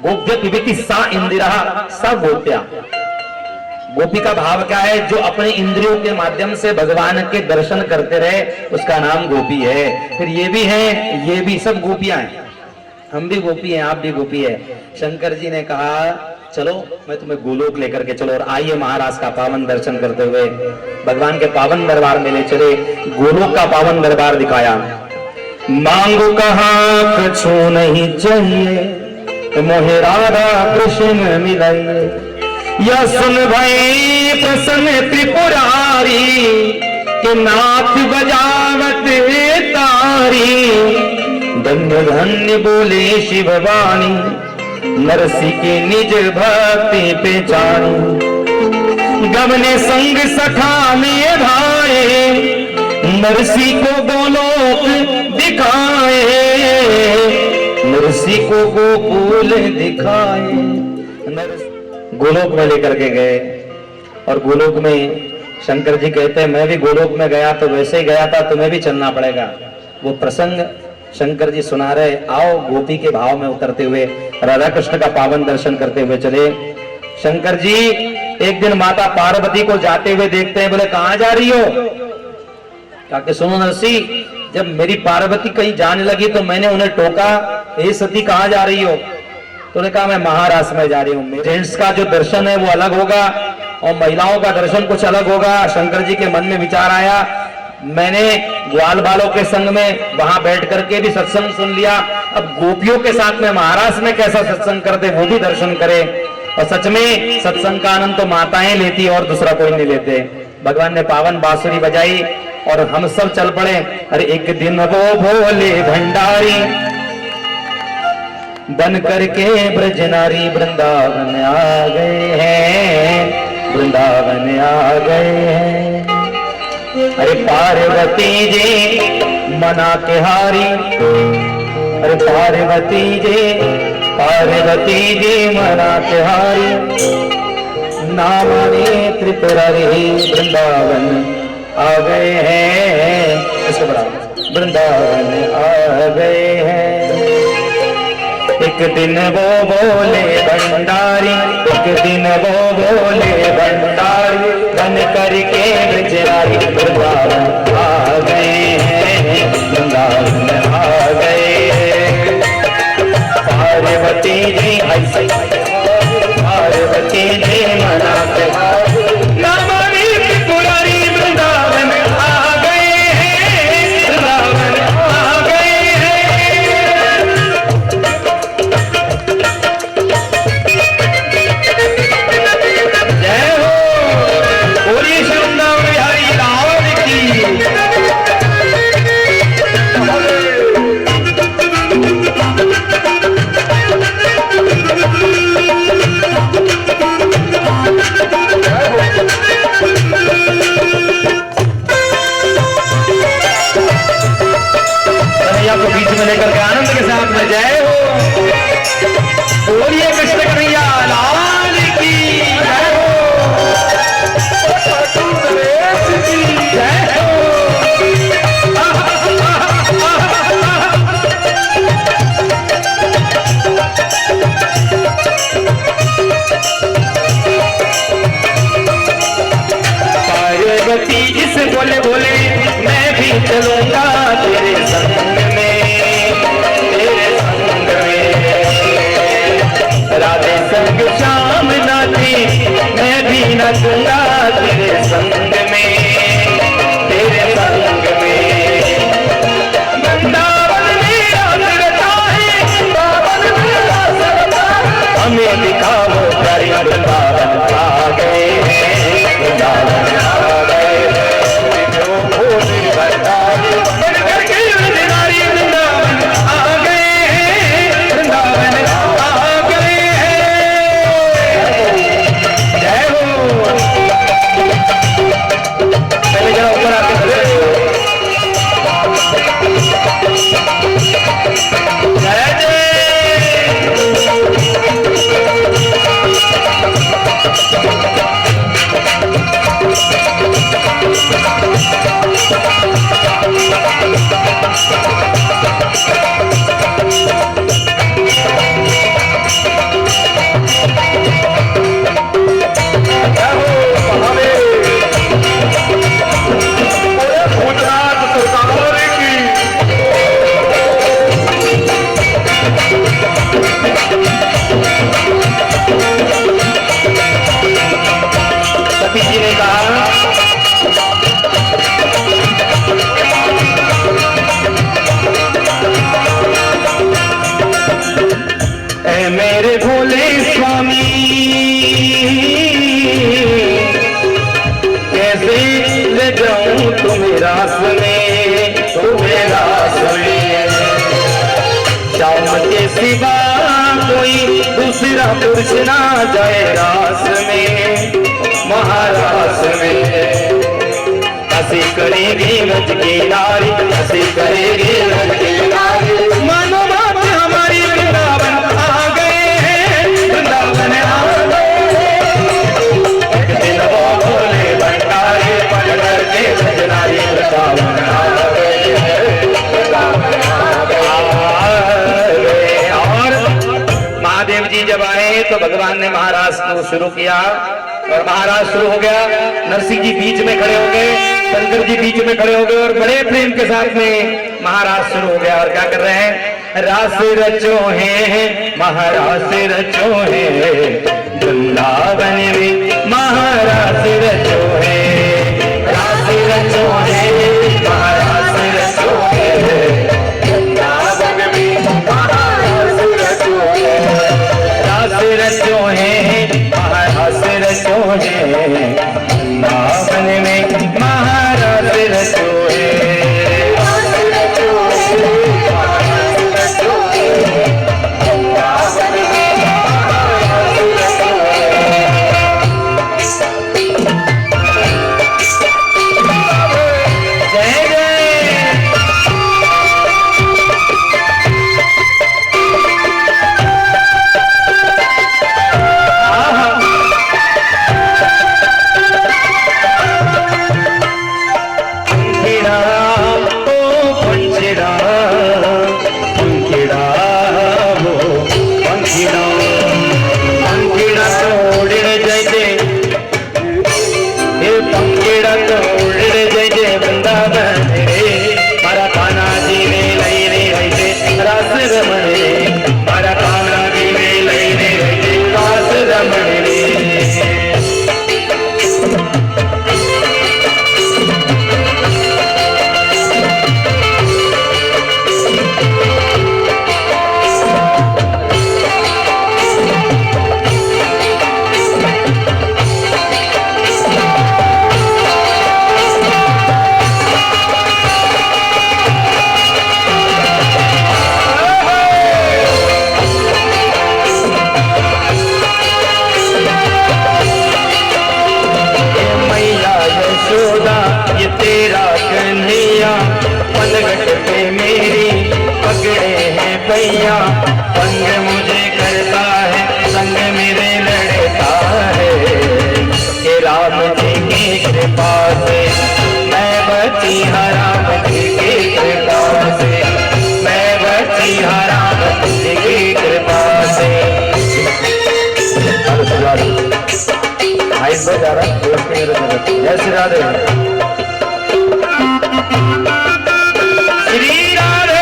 S2: गोप्य पिबती सा इंदिरा सा गोप्या। गोपी का भाव क्या है? जो अपने इंद्रियों के माध्यम से भगवान के दर्शन करते रहे, उसका नाम गोपी है। फिर ये भी है, ये भी सब गोपियां हैं, हम भी गोपी हैं, आप भी गोपी है। शंकर जी ने कहा चलो मैं तुम्हें गोलोक लेकर के चलो, और आइए महाराज का पावन दर्शन करते हुए भगवान के पावन दरबार में ले चले। गोलोक का पावन दरबार दिखाया। मांगो कहा कछु नहीं चाहिए, मोहे राधा कृष्ण मिलाइए। यह सुन भई प्रसन्न त्रिपुरारी, के नाथ बजावत तारी। धन्य धन्य बोले शिव वाणी, नरसी के निज भक्ति पहचानी। गमने संग सखा में भाए, नरसी को गोलोक दिखाए। नरसी को गोकुल दिखाए। गोलोक में लेकर के गए, और गोलोक में शंकर जी कहते हैं मैं भी गोलोक में गया तो वैसे ही गया था, तुम्हें भी चलना पड़ेगा। वो प्रसंग शंकर जी सुना रहे। आओ गोपी के भाव में उतरते हुए राधा कृष्ण का पावन दर्शन करते हुए चले। शंकर जी एक दिन माता पार्वती को जाते हुए देखते हैं, बोले कहां जा रही हो? कहा सुनो नरसी, जब मेरी पार्वती कहीं जाने लगी तो मैंने उन्हें टोका, हे सती कहां जा रही हो? तो उन्होंने कहा मैं महारास में जा रही हूँ। जेंट्स का जो दर्शन है वो अलग होगा और महिलाओं का दर्शन कुछ अलग होगा। शंकर जी के मन में विचार आया, मैंने ग्वाल बालों के संग में वहां बैठ करके भी सत्संग सुन लिया, अब गोपियों के साथ में महाराज में कैसा सत्संग करते वो भी दर्शन करे। और सच में सत्संग का आनंद तो माताएं लेती और दूसरा कोई नहीं लेते। भगवान ने पावन बांसुरी बजाई और हम सब चल पड़े। अरे एक दिन वो भोले भंडारी बन करके ब्रज नारी वृंदावन आ गए हैं, वृंदावन आ गए हैं। अरे पार्वती जी मना के हारी, अरे पार्वती जी मना के हारी। नाम त्रिपुरारी वृंदावन आ गए हैं, इसको बड़ा वृंदावन आ गए हैं। एक दिन वो बोले भंडारी, एक दिन वो बोले भंडारी बन करके ब्रजनारी वृंदावन आ गए हैं, वृंदावन आ गए हैं। पार्वती जी ऐसे पार्वती जी मना के नामानी त्रिपुरारी वृंदावन आ गए हैं, वृंदावन आ गए हैं। जय हो बोलिए वृंदावन बिहारी लाल की। को बीच में लेकर के आनंद के साथ में जय हो बोलिए कृष्ण कन्हैया लाल की जय हो, जय हो। पार्वती इस बोले बोले मैं भी चलूंगा तेरे संग में, तेरे संग में। राधे संग शाम नाची मैं भी नचूंगा तेरे संग में, तेरे संग में। वृंदावन मेरा लगता है, वृंदावन मेरा लगता है। हमें दिखाओ प्यारी वृंदावन आ गए हैं, वृंदावन आ गए हैं। वृंदावन आ गए हैं, वृंदावन आ गए ऐ मेरे भोले स्वामी कैसे ले जाऊं तुम्हें रास में, तुम्हें रास में। श्याम के सिवा कोई दूसरा पुरुष ना जाए रास में, महारास में। हंसी करेगी रज की नारी, हंसी करेगी रज की नारी। मानो बात हमारी वृंदावन आ गए हैं, वृंदावन आ गए। एक दिन वो भोले भंडारी पकड़ के सजनाई वृंदावन आ गए हैं, वृंदावन आ गए। और महादेव जी जब आए तो भगवान ने महाराज को शुरू किया और महाराज शुरू हो गया। नरसिंह जी बीच में खड़े हो गए, शंकर जी बीच में खड़े हो गए और बड़े प्रेम के साथ में महाराज शुरू हो गया। और क्या कर रहे हैं? रास रचो है महाराज रचो है, वृंदावन में महाराज रचो है। रास रचो है महाराज रचो है, वृंदावन में महाराज रचो है। रास रचो है महाराज रचो है, वृंदावन में महाराज रचो है। संग मुझे करता है, संग मेरे लड़ता है। हे राम जी की कृपा से मैं बची राम जी की कृपा से, मैं बची राम जी की कृपा से। हाइट पर जा रहा है, जय श्री राधे। श्री राधे।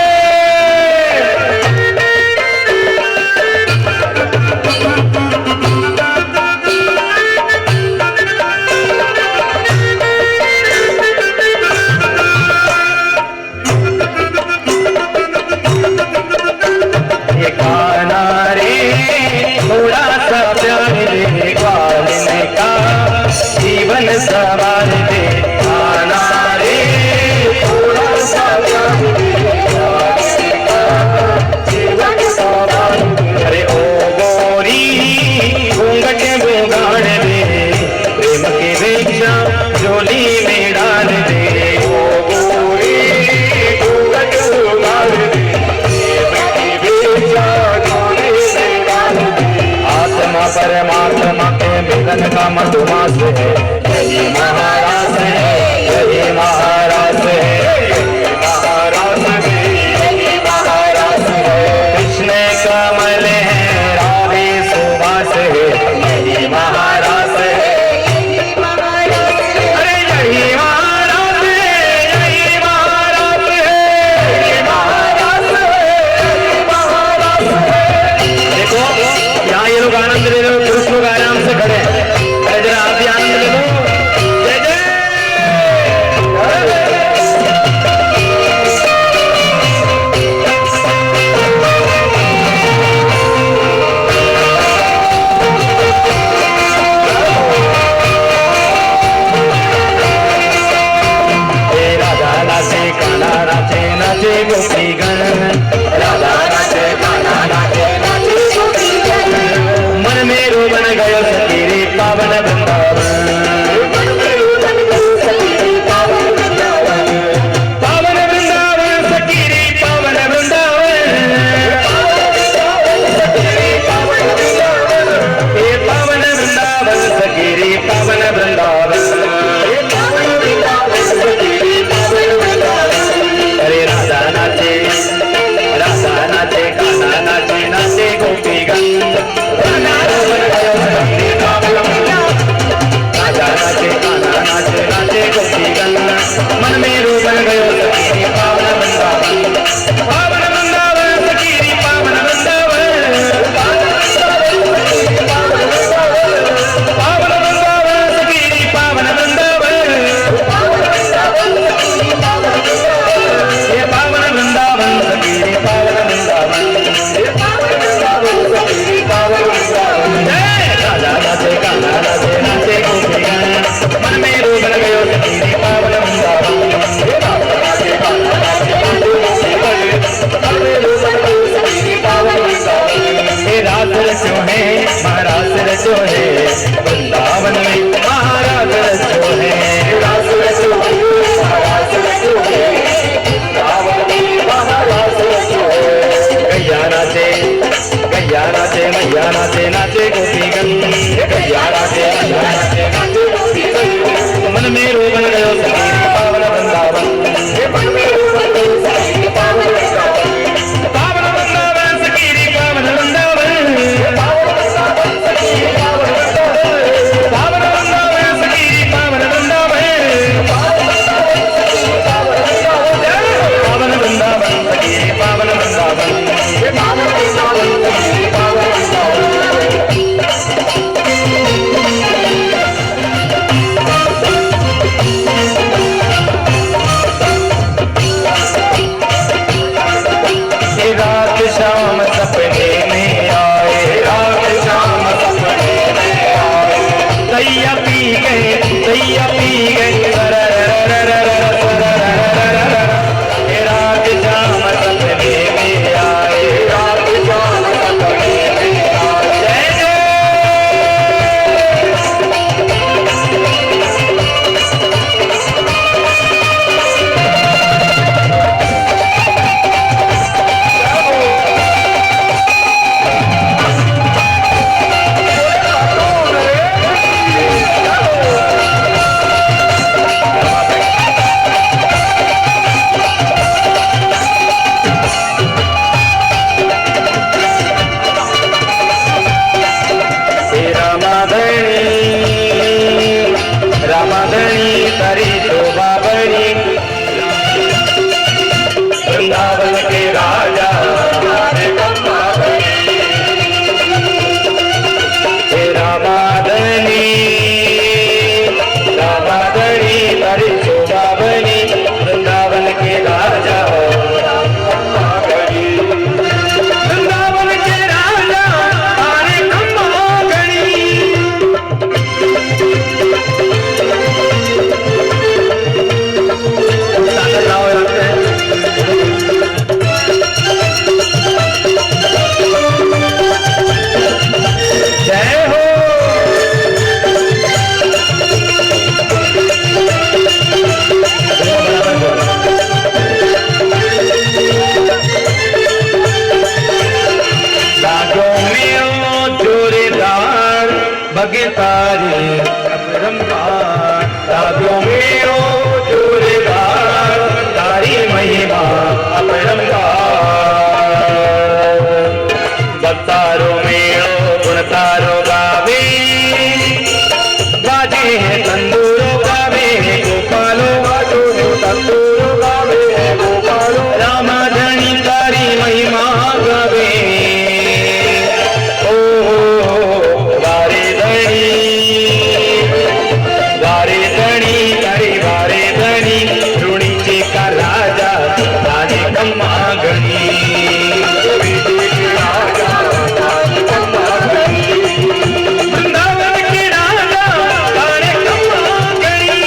S2: ये गाना रे थोड़ा सा प्यार दे, ग्वालिन का जीवन सवार दे। गाना रे थोड़ा सा प्यार दे, ग्वालिन का जीवन सवार दे। अरे ओ गोरी घूंघट बुगाड़ दे, प्रेम की भिक्षा झोली में डाल दे। ओ गोरी घूंघट बुगाड़ दे, आत्मा परमात्मा के मिलन का मधुमास है, यही महाराज है, यही महाराज है, यही महाराज है, यही महाराज है। कृष्ण कमल है, राधे सुभाष है, यही महाराज है, यही महाराज है। अरे यही महाराज है, यही महाराज है, यही महाराज है, यही महाराज है। देखो यहाँ ये लोग आनंद ले लो, पुरुष लोग आराम से खड़े हैं। अरे जरा आप भी आनंद ले लो। जय जय। रचो है, महाराज रचो है, वृंदावन में महाराज रचो है, रास रचो है, महाराज रचो है, वृंदावन में महाराज रचो है। गैया नाचे मैया नाचे नाचे गोपीगण, गैया नाचे नाचे गोपीगण, मन में रोगन गयो सखी पावन वृंदावन, मन में रोगन गयो सखी पावन वृंदावन, पावन वृंदावन सखी पावन वृंदावन, पावन वृंदावन सखी पावन वृंदावन, पावन वृंदावन सखी पावन वृंदावन, पावन वृंदावन सखी पावन वृंदावन, पावन वृंदावन सखी पावन वृंदावन। रात शाम सपने में आए, रात शाम सपने में आए, दैया पी गए रात शाम सपने में आए, रात शाम सपने में आए। रामाधणी तारी शोभा बड़ी, वृंदावन के राजा रामाधणी तारी शोभा बड़ी, वृंदावन के राजा वृंदावन के राजा तारे खम्मा गणी। जय हो दादों में जोरेदार भगतारी अपरंपार, दादों में जोरेदार तारी महिमा अपरंपार, भक्तारों में गुणतारो गावे, बाजे हैं तंदूरो गावे हैं गोपालो, बाजो है तंदूरो गावे हैं गोपालो, रामाधणी तारी महिमा गावे। ओ वारे धणी तारी वारे धणी, रुणीचे का राजा राजे कम्मा गणी, वृंदावन के राजा तारे कम्मा गणी, वृंदावन के राजा तारे कम्मा गणी।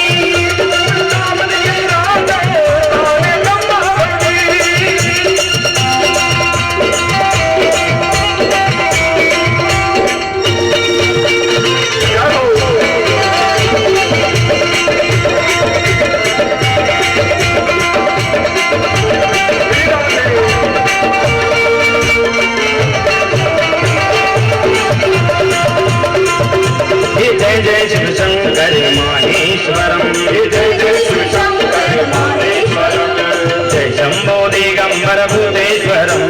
S2: जय जय शिव शंकर माहेश्वरम, जय जय शिव शंकर माहेश्वरम, जय शंभो दिगंबर भूतेश्वरम,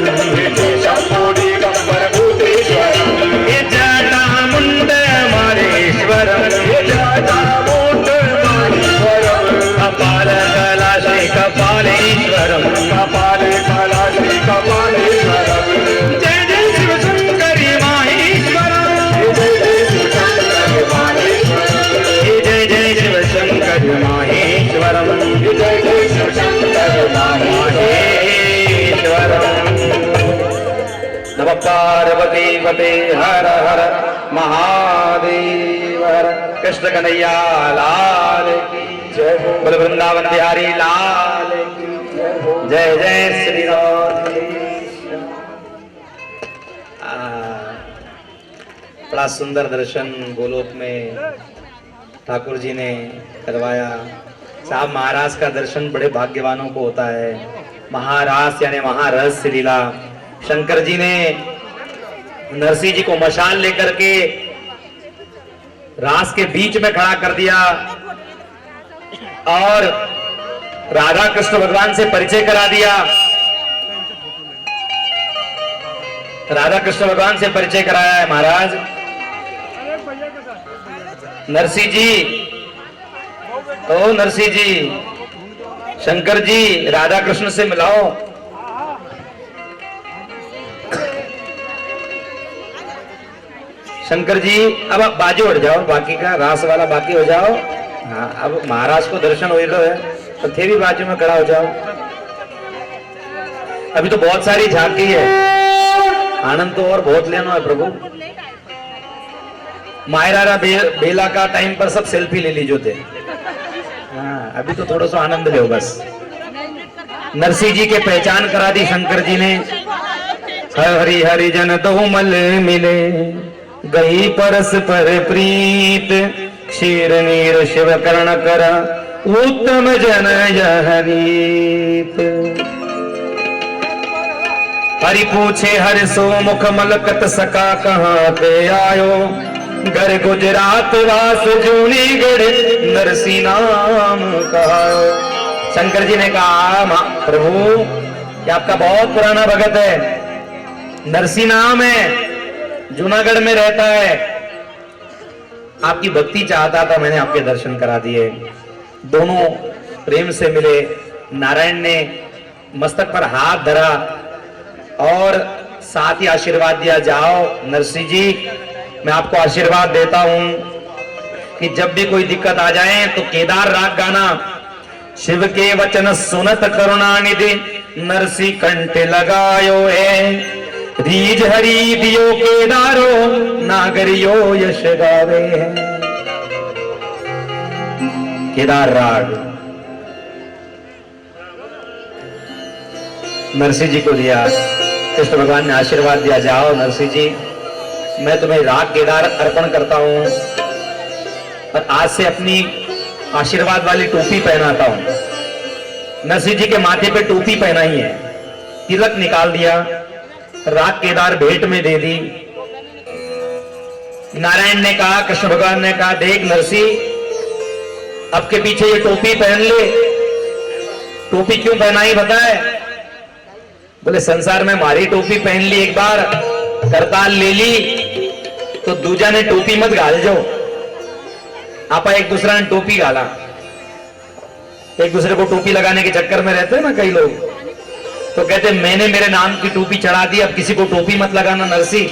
S2: जय शंभो दिगंबर भूतेश्वरम, ये जटामुंड माहेश्वरम, ये जटामुंड माहेश्वरम, कपाल कलाशे कपालेश्वरम, कपाल कलाशे कपालेश्वरम, जय जय शिव शंकर माहेश्वरम, जय जय शिव शंकर माहेश्वरम, जय जय शिव शंकर माहेश्वरम, जय जय शिव शंकर माहेश्वरम। नमः पार्वती पते हर हर महादेव, हर कृष्ण कन्हैया लाल की जय, बोल वृंदावन बिहारी लाल की जय, जय श्री राम। बड़ा सुंदर दर्शन गोलोक में ठाकुर जी ने करवाया। साहब महाराज का दर्शन बड़े भाग्यवानों को होता है। महारास यानी महारहस्य लीला। शंकर जी ने नरसिंह जी को मशाल लेकर के रास के बीच में खड़ा कर दिया और राधा कृष्ण भगवान से परिचय करा दिया। राधा कृष्ण भगवान से परिचय कराया है महाराज। नरसिंह जी, ओ नरसिंह जी, शंकर जी राधा कृष्ण से मिलाओ। शंकर जी अब आप बाजू हट जाओ, बाकी का रास वाला बाकी हो जाओ। हाँ, अब महाराज को दर्शन हो रहा है तो थे भी बाजू में खड़ा हो जाओ। अभी तो बहुत सारी झांकी है, आनंद तो और बहुत लेना है प्रभु। मायरा बेला का टाइम पर सब सेल्फी ले लीजिए थे। हाँ, अभी तो थोड़ा सा आनंद लो बस। नरसिंह जी के पहचान करा दी शंकर जी ने। हरि हरि जन तो मल मिले, गई परस पर प्रीत, क्षीर नीर शिव कर्ण कर, उत्तम जन यहरीत। हरि पूछे हरि सो मुख मलकत सका, कहाँ पे आयो, घर गुजरात वास जूनीगढ़, नरसिंह नाम कहायो। शंकर जी ने कहा प्रभु ये आपका बहुत पुराना भगत है, नरसिंह नाम है, जूनागढ़ में रहता है, आपकी भक्ति चाहता था, मैंने आपके दर्शन करा दिए। दोनों प्रेम से मिले। नारायण ने मस्तक पर हाथ धरा और साथ ही आशीर्वाद दिया, जाओ नरसिंह जी मैं आपको आशीर्वाद देता हूं कि जब भी कोई दिक्कत आ जाए तो केदार राग गाना। शिव के वचन सुनत करुणानिधि, नरसिंह कंठ लगायो है, रीज हरि दियो केदारो, नागरियो यश गावे है। केदार राग नरसिंह जी को दिया। कृष्ण भगवान ने आशीर्वाद दिया, जाओ नरसिंह जी मैं तुम्हें राग केदार अर्पण करता हूं और आज से अपनी आशीर्वाद वाली टोपी पहनाता हूं। नरसिंह जी के माथे पे टोपी पहनाई है, तिलक निकाल दिया, राग केदार भेंट में दे दी। नारायण ने कहा, कृष्ण भगवान ने कहा, देख नरसिंह अब के पीछे ये टोपी पहन ले। टोपी क्यों पहनाई बताए? बोले संसार में मारी टोपी पहन ली, एक बार करताल ले ली तो दूजा ने टोपी मत गाल जो। आपा एक दूसरा ने टोपी गाला, एक दूसरे को टोपी लगाने के चक्कर में रहते हैं ना कई लोग, तो कहते मैंने मेरे नाम की टोपी चढ़ा दी, अब किसी को टोपी मत लगाना नरसिंह,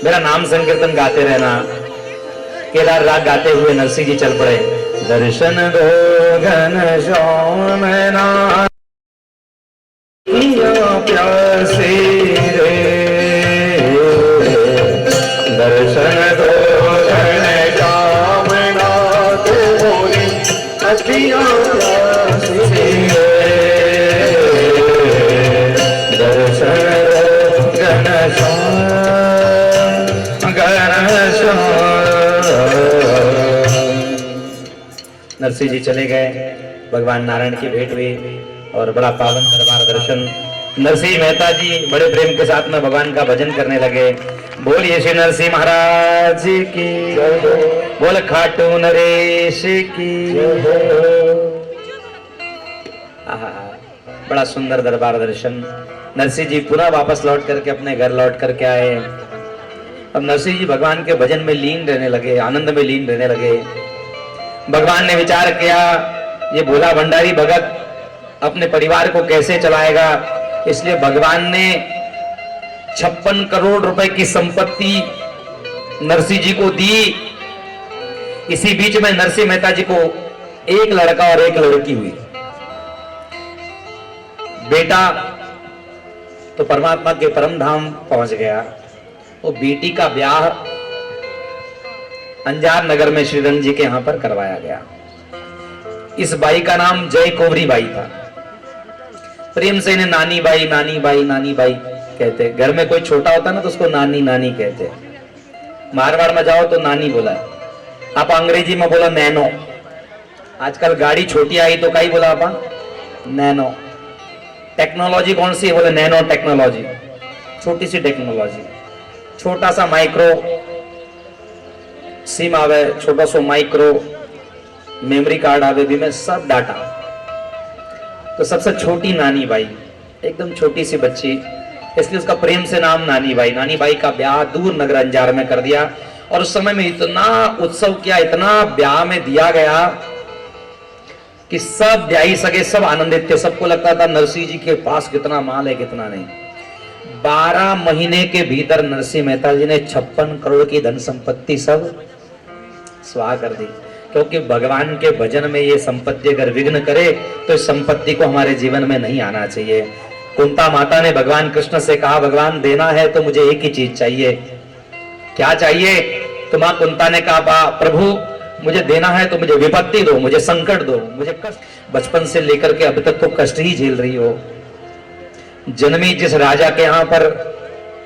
S2: मेरा नाम संकीर्तन गाते रहना। केदार राग गाते हुए नरसिंह जी चल पड़े। दर्शन दो घन श्याम ना प्यासे रे, दर्शन दो घन श्याम नाथ मोरी अखियां प्यासे रे, दर्शन दो घन श्याम। नरसिंह जी चले गए, भगवान नारायण की भेंट हुई और बड़ा पावन दरबार दर्शन। नरसिंह मेहता जी बड़े प्रेम के साथ में भगवान का भजन करने लगे। बोलिए श्री नरसिंह महाराज की, बोल खाटू नरेश की। बड़ा सुंदर दरबार दर्शन। नरसिंह जी पुनः वापस लौट करके अपने घर लौट करके आए। अब नरसिंह जी भगवान के भजन में लीन रहने लगे, आनंद में लीन रहने लगे। भगवान ने विचार किया, ये भोला भंडारी भगत अपने परिवार को कैसे चलाएगा, इसलिए भगवान ने 56 करोड़ रुपए की संपत्ति नरसिंह जी को दी। इसी बीच में नरसिंह मेहता जी को एक लड़का और एक लड़की हुई। बेटा तो परमात्मा के परम धाम पहुंच गया, वो बेटी का ब्याह अंजार नगर में श्रीरंग जी के यहां पर करवाया गया। इस बाई का नाम जय कोवरी बाई था। प्रेम से इन्हें नानी बाई नानी बाई नानी बाई कहते। घर में कोई छोटा होता ना तो उसको नानी नानी कहते। मारवाड़ में जाओ तो नानी बोला, आप अंग्रेजी में बोला नैनो। आजकल गाड़ी छोटी आई तो कई बोला आप नैनो। टेक्नोलॉजी कौन सी है, बोले नैनो टेक्नोलॉजी, छोटी सी टेक्नोलॉजी। छोटा सा माइक्रो सिम आवे, छोटा सा माइक्रो मेमोरी कार्ड आवे, भी में सब डाटा। तो सबसे छोटी नानी बाई, एकदम छोटी सी बच्ची, इसलिए उसका प्रेम से नाम नानी बाई। नानी बाई का ब्याह दूर नगर अंजार में कर दिया और उस समय में इतना उत्सव किया, इतना ब्याह में दिया गया कि सब ब्याही सगे सब आनंदित थे। सबको लगता था नरसिंह जी के पास कितना माल है कितना नहीं। 12 महीने के भीतर नरसिंह मेहता जी ने 56 करोड़ की धन संपत्ति सब स्वाह कर दी। क्योंकि भगवान के भजन में ये संपत्ति अगर विघ्न करे तो इस संपत्ति को हमारे जीवन में नहीं आना चाहिए। कुंता माता ने भगवान कृष्ण से कहा, भगवान देना है तो मुझे एक ही चीज चाहिए। क्या चाहिए? तो मां कुंता ने कहा, प्रभु मुझे देना है तो मुझे विपत्ति दो, मुझे संकट दो, मुझे कष्ट। बचपन से लेकर के अब तक तो कष्ट ही झेल रही हो। जन्मी जिस राजा के यहाँ पर,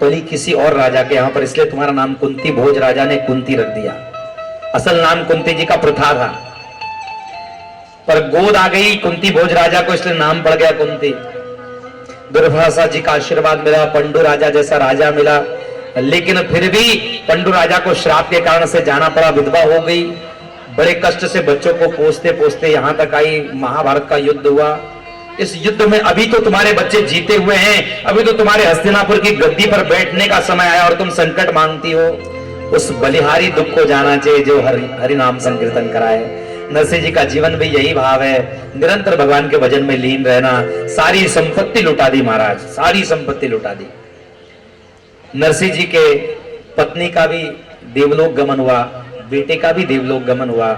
S2: पली किसी और राजा के यहाँ पर, इसलिए तुम्हारा नाम कुंती भोज राजा ने कुंती रख दिया। असल नाम कुंती जी का प्रथा था, पर गोद आ गई कुंती भोज राजा को, इसलिए नाम पड़ गया कुंती। दुर्वासा जी का आशीर्वाद मिला, पंडु राजा जैसा राजा मिला, लेकिन फिर भी पंडु राजा को श्राप के कारण से जाना पड़ा, विधवा हो गई। बड़े कष्ट से बच्चों को पोसते पोसते यहां तक आई, महाभारत का युद्ध हुआ। इस युद्ध में अभी तो तुम्हारे बच्चे जीते हुए हैं, अभी तो तुम्हारे हस्तिनापुर की गद्दी पर बैठने का समय आया और तुम संकट मांगती हो। उस बलिहारी दुख को जाना चाहिए जो हरि नाम संकीर्तन कराए। नरसिंह जी का जीवन भी यही भाव है, निरंतर भगवान के भजन में लीन रहना। सारी संपत्ति लुटा दी महाराज, सारी संपत्ति लुटा दी। नरसिंह जी के पत्नी का भी देवलोक गमन हुआ, बेटे का भी देवलोक गमन हुआ।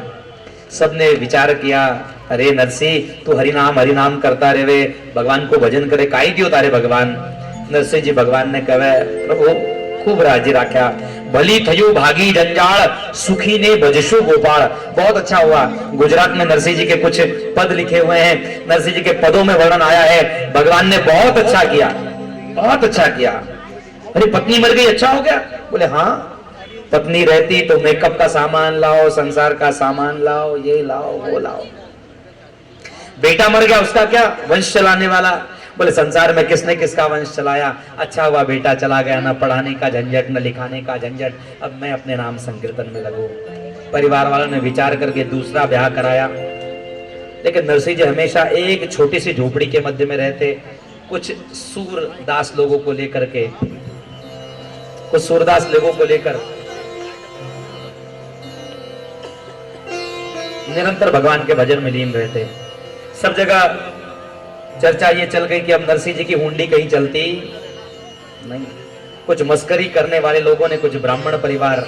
S2: सबने विचार किया, अरे नरसिंह तू हरि नाम करता रहे, भगवान को भजन करे, काई दियो तारे भगवान। नरसिंह जी भगवान ने कहे, प्रभु खूब राजी राख्या, भली थयु भागी जंजाल, सुखी ने भजशु गोपाल। बहुत अच्छा हुआ। गुजरात में नरसिंह जी के कुछ पद लिखे हुए हैं, नरसिंह जी के पदों में वर्णन आया है, भगवान ने बहुत अच्छा किया, बहुत अच्छा किया। अरे पत्नी मर गई, अच्छा हो गया? बोले हाँ, पत्नी रहती तो मेकअप का सामान लाओ, संसार का सामान लाओ, ये लाओ वो लाओ। बेटा मर गया, उसका क्या? वंश चलाने वाला। बोले संसार में किसने किसका वंश चलाया? अच्छा हुआ बेटा चला गया, ना पढ़ाने का झंझट न लिखाने का झंझट, अब मैं अपने नाम संकीर्तन में लगूं। परिवार वालों ने विचार करके दूसरा ब्याह कराया। लेकिन नरसिंह जी हमेशा एक छोटी सी झोपड़ी के मध्य में रहते, कुछ सूरदास लोगों को लेकर के, कुछ सूरदास लोगों को लेकर निरंतर भगवान के भजन में लीन रहते। सब जगह चर्चा ये चल गई कि अब नरसिंह जी की हुंडी कहीं चलती नहीं। कुछ मस्करी करने वाले लोगों ने, कुछ ब्राह्मण परिवार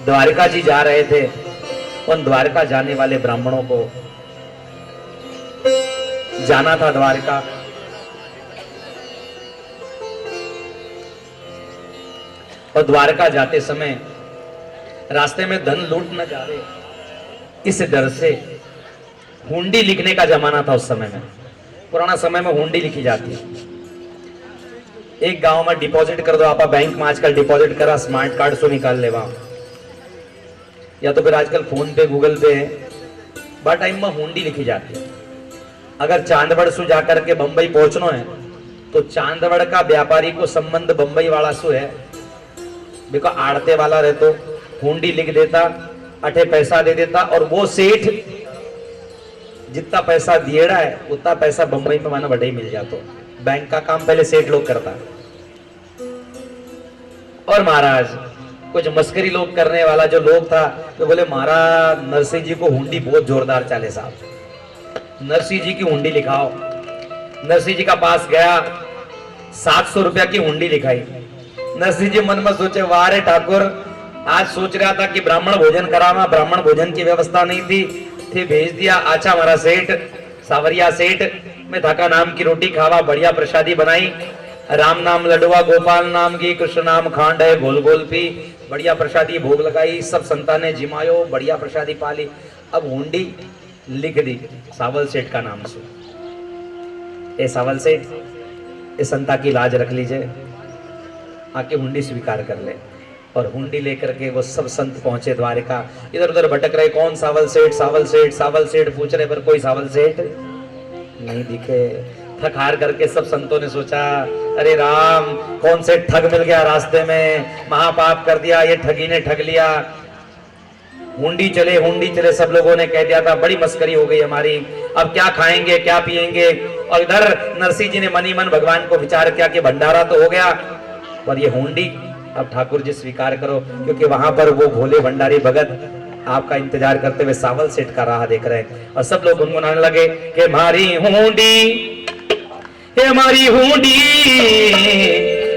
S2: द्वारका जी जा रहे थे, उन द्वारका जाने वाले ब्राह्मणों को जाना था द्वारका। और द्वारका जाते समय रास्ते में धन लूट न जा रहे, इस डर से हुंडी लिखने का जमाना था उस समय में। पुराना समय में हुंडी लिखी जाती है। एक गांव में डिपॉजिट कर दो, आप बैंक में आजकल डिपॉजिट करा, स्मार्ट कार्ड से निकाल ले वहां, या तो फिर आजकल फोन पे गूगल पे है, बट टाइम में हुंडी लिखी जाती है। अगर चांदवड़ से जाकर के बंबई पहुंचना है तो चांदवड़ का व्यापारी को संबंध बंबई वाला से है, देखो आड़ते वाला रहे तो हुंडी लिख देता, अठे पैसा दे देता, और वो सेठ जितना पैसा दिएड़ा है उतना पैसा बंबई में माना बढ़े ही मिल जाता। बैंक का काम पहले सेठ लोग करता। और महाराज कुछ मस्करी लोग करने वाला जो लोग था, तो बोले महाराज नरसिंह जी को हुंडी बहुत जोरदार चाले साहब, नरसिंह जी की हुंडी लिखाओ। नरसिंह जी का पास गया, 700 रुपया की हुंडी लिखाई। नरसिंह जी मन में सोचे, वाह रे ठाकुर, आज सोच रहा था कि ब्राह्मण भोजन करावा, ब्राह्मण भोजन की व्यवस्था नहीं थी, भेज दिया। अच्छा हमारा सेठ, सावरिया सेठ, मैं थाका नाम की रोटी खावा, बढ़िया प्रसादी बनाई, राम नाम लडुआ, गोपाल नाम की, कृष्ण नाम खांड है, गोल गोल पी, बढ़िया प्रसादी भोग लगाई, सब संताने जिमायो, बढ़िया प्रसादी पाली। अब हुंडी लिख दी सावल सेठ का नाम से। ए सावल सेठ, इस संता की लाज रख लीजिए, आके हुंडी स्वीकार कर ले। और हुंडी लेकर के वो सब संत पहुंचे द्वारिका। इधर उधर भटक रहे, कौन सावल सेठ, सावल सेठ, सावल सेठ पूछ रहे, पर कोई सावल सेठ नहीं दिखे। थक हार करके सब संतों ने सोचा, अरे राम, कौन से ठग मिल गया रास्ते में, महापाप कर दिया, ये ठगी ने ठग लिया। हुंडी चले, सब लोगों ने कह दिया था बड़ी मस्करी हो गई हमारी, अब क्या खाएंगे क्या पिएंगे। और इधर नरसिंह जी ने मनी मन भगवान को विचार किया कि भंडारा तो हो गया, पर ये हुंडी अब ठाकुर जी स्वीकार करो, क्योंकि वहां पर वो भोले भंडारी भगत आपका इंतजार करते हुए सावल सेठ का राह देख रहे हैं। और सब लोग गुनगुनाने लगे कि मारी हुंडी, हे मारी हुंडी,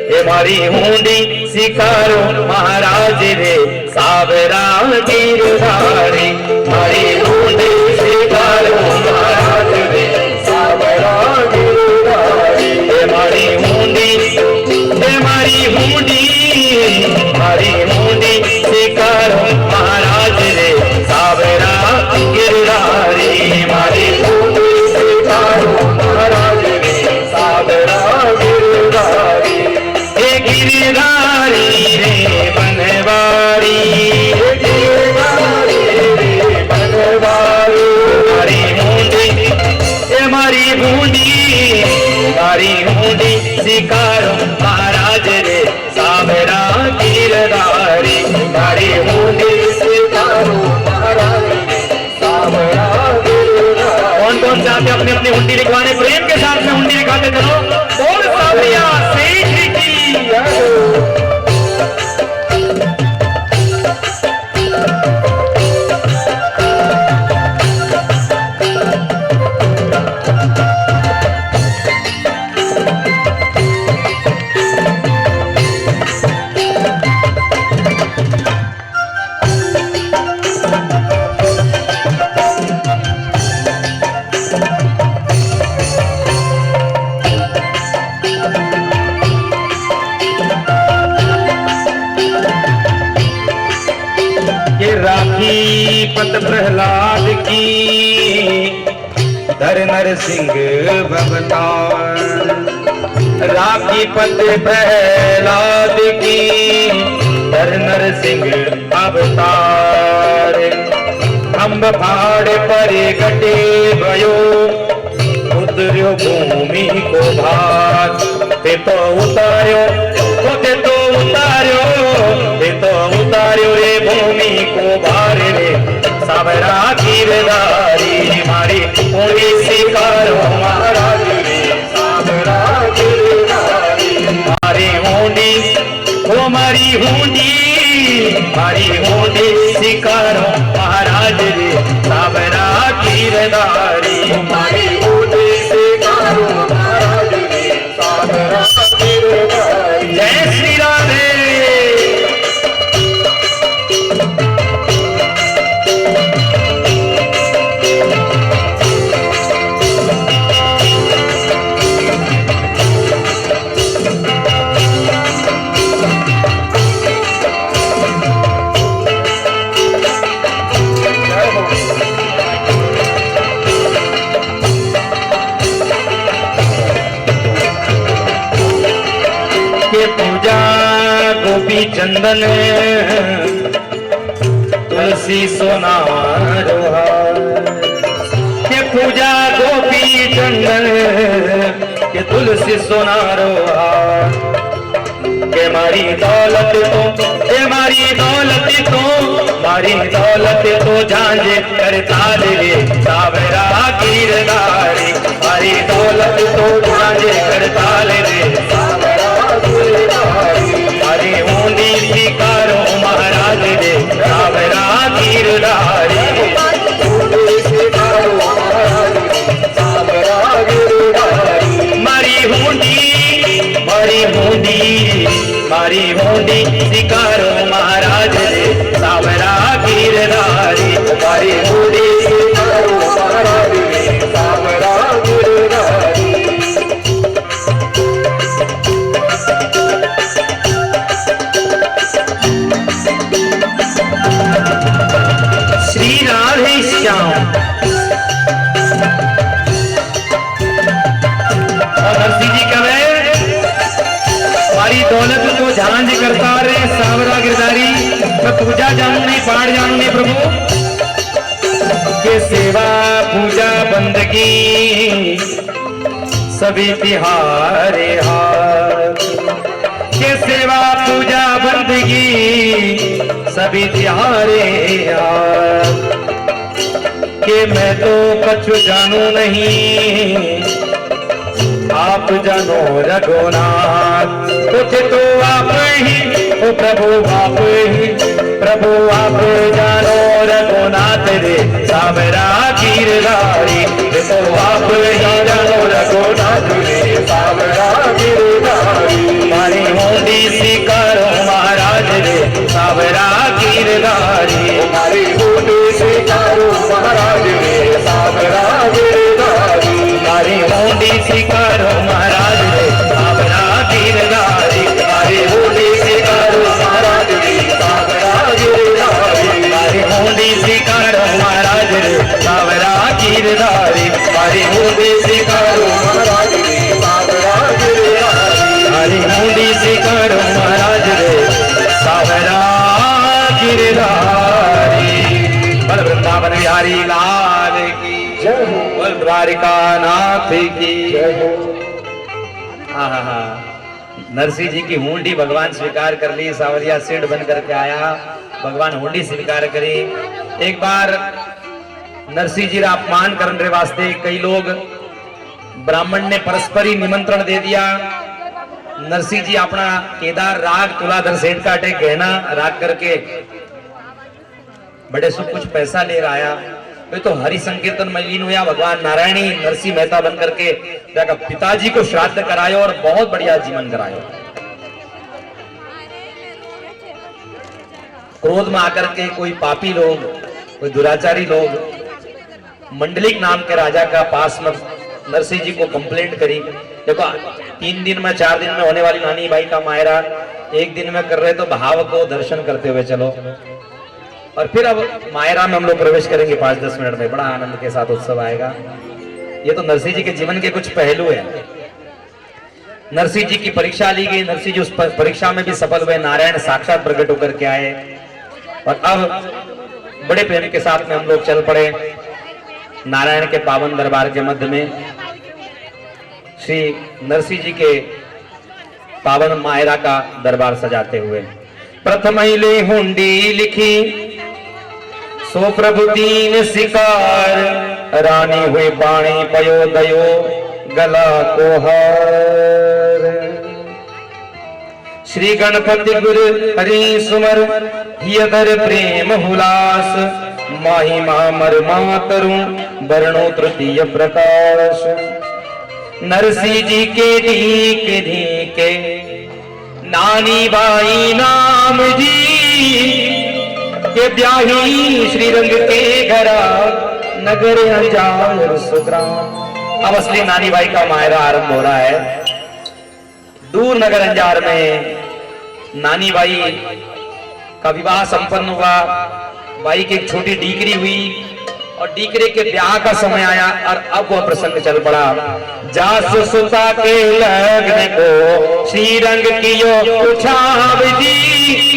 S2: हे मारी हुंडी सिकारो महाराज रे सावरा गिरधारी। मारी हुंडी सिकारो महाराज रे सावरा गिरधारी। हे मारी हुंडी, हे मारी हुंडी, मारी हुंडी सिकारो महाराज रे सावरा गिरधारी। मारी हुंडी सिकारो महाराज रे सावरा गिरधारी। हे गिरधारी रे बनवारी, हे गिरधारी रे बनवारी। मारी हुंडी, हे मारी हुंडी, मारी हुंडी सिकारो महाराज रे सावरा गिरधारी। मारी हुंडी सिकारो महाराज रे सावरा गिरधारी। कौन कौन चाहते अपनी अपनी हुंडी लिखवाने, प्रेम के साथ में हुंडी लिखाते चलो। बोल सावरिया सेठ की पत प्रहलाद की धर नरसिंह भवतार। राखी पत प्रहलाद की धर नरसिंह अवतार। अम्ब फाड़ पर गटे भयो उतर्यो भूमि को भार। ते तो उतार्यो, ते तो उतार्यो, ते तो उतार्यो रे भूमि को भार रे सावरा गिरधारी। मारी हुंडी सिकारो महाराज रे सावरा गिरधारी। मारी हुंडी, ओ मारी हुंडी, मारी हुंडी सिकारो महाराज रे सावरा गिरधारी। मारी हुंडी सिकारो महाराज रे सावरा गिरधारी। जय श्री राधे। पूजा गोपी चंदन तुलसी सोना रोहार। के पूजा गोपी चंदन के तुलसी सोना रोहार। के मारी दौलत तो, के मारी दौलत तो, मारी दौलत तो झांझ करताल रे सावरा गिरधारी। मारी दौलत तो झांझ करताल रे सावरा गिरधारी। मारी हुंडी सिकारो महाराज रे सावरा गिरधारी। हुंडी सिकारो महाराज रे सावरा गिरधारी। मारी हुंडी, मारी हुंडी, मारी हुंडी सिकारो महाराज रे सावरा गिरधारी। मारी हुंडी सिकारो महाराज रे सावरा गिरधारी। श्री राधे श्याम। और नरसिंह जी कहे, हमारी दौलत को झांझ करता रे सावरा गिरधारी। पाठ जानो नहीं प्रभु के सेवा पूजा बंदगी सभी तिहारे हाथ के सेवा पूजा बंदगी सभी तिहारे हाथ के मैं तो कछु जानू नहीं आप जानो रघुनाथ कुछ तो आप ही ओ प्रभु आप जानो रघुनाथ रे सावरा गिरधारी तो आप ही जानो रघुनाथ रे सावरा गिरधारी मारी होंदी सिकारो महाराज रे सावरा गिरधारी मारी होंदी सिकारो महाराज रे सावरा गिरधारी मारी होंदी सिकारो महाराज रे सावरा गिरधारी मारी होंदी सिकारो महाराज रे सावरा गिरधारी मारी होंदी सिकारो महाराज रे सावरा गिरधारी मारी होंदी सिकारो महाराज रे सावरा गिरधारी मारी होंदी सिकारो महाराज रे सावरा गिरधारी। बल वृंदावन बिहारी लाल की जय हो, बोल द्वारिका नाथ की जय हो। हाँ, नरसिंह जी की हुंडी भगवान स्वीकार कर ली। सावरिया सेठ बन करके आया, भगवान हुंडी स्वीकार करी। एक बार नरसिंह जी रा अपमान करने वास्ते कई लोग ब्राह्मण ने परस्पर ही निमंत्रण दे दिया। नरसिंह जी अपना केदार राग तुलाधर सेठ का अटे गहना राग करके बड़े सुख कुछ पैसा ले आया। वे तो हरि संकीर्तन में लीन हुआ। भगवान नारायणी नरसिंह मेहता बन करके जाकर पिताजी को श्राद्ध करायो और बहुत बढ़िया जीवन करायो। क्रोध में आकर के कोई पापी लोग, कोई दुराचारी लोग मंडलिक नाम के राजा का पास में नरसिंह जी को कंप्लेंट करी। देखो 3 दिन में 4 दिन में होने वाली नानी बाई का मायरा एक दिन में कर रहे तो भाव को दर्शन करते हुए चलो। और फिर अब मायरा में हम लोग प्रवेश करेंगे 5-10 मिनट में, बड़ा आनंद के साथ उत्सव आएगा। ये तो नरसिंह जी के जीवन के कुछ पहलू हैं। नरसिंह जी की परीक्षा ली गई, नरसिंह जी उस परीक्षा में भी सफल हुए। नारायण साक्षात प्रकट होकर के आए और अब बड़े प्रेम के साथ में हम लोग चल पड़े नारायण के पावन दरबार के मध्य में श्री नरसिंह जी के पावन मायरा का दरबार सजाते हुए। प्रथम ले हुंडी लिखी सो प्रभु दीन शिकार रानी हुई पाणी पयो दयो गला को हार। श्री गणपति गुरु हरि सुमर हियधर प्रेम हुलास माही मामर मातरु वर्णो तृतीय प्रकाश। नरसिंह जी के ढीक ढीके नानी बाई नाम जी के ब्याही श्रीरंग के घरा नगर हजार सुग्राम। अब असली नानी बाई का मायरा आरंभ हो रहा है। दूर नगर अंजार में नानी बाई का विवाह संपन्न हुआ। बाई की एक छोटी डीकरी हुई और डीकरे के ब्याह का समय आया और अब वह प्रसंग चल पड़ा। जासु सुता के लगन को श्रीरंग कियो उछाव जी।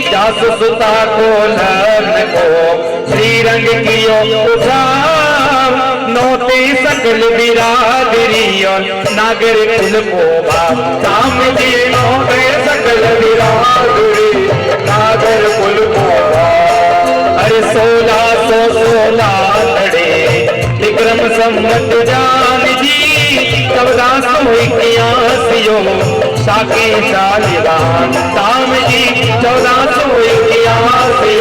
S2: जासु सुता को लगन को श्रीरंग कियो उछाव। नौते सकल बिरादरी और नागर कुल को राम जी। नौते सकल बिरादरी नागर कुल को अरे 1616 लड़े विक्रम संवत जान जी। 1481 साके सालिदान राम जी। 1481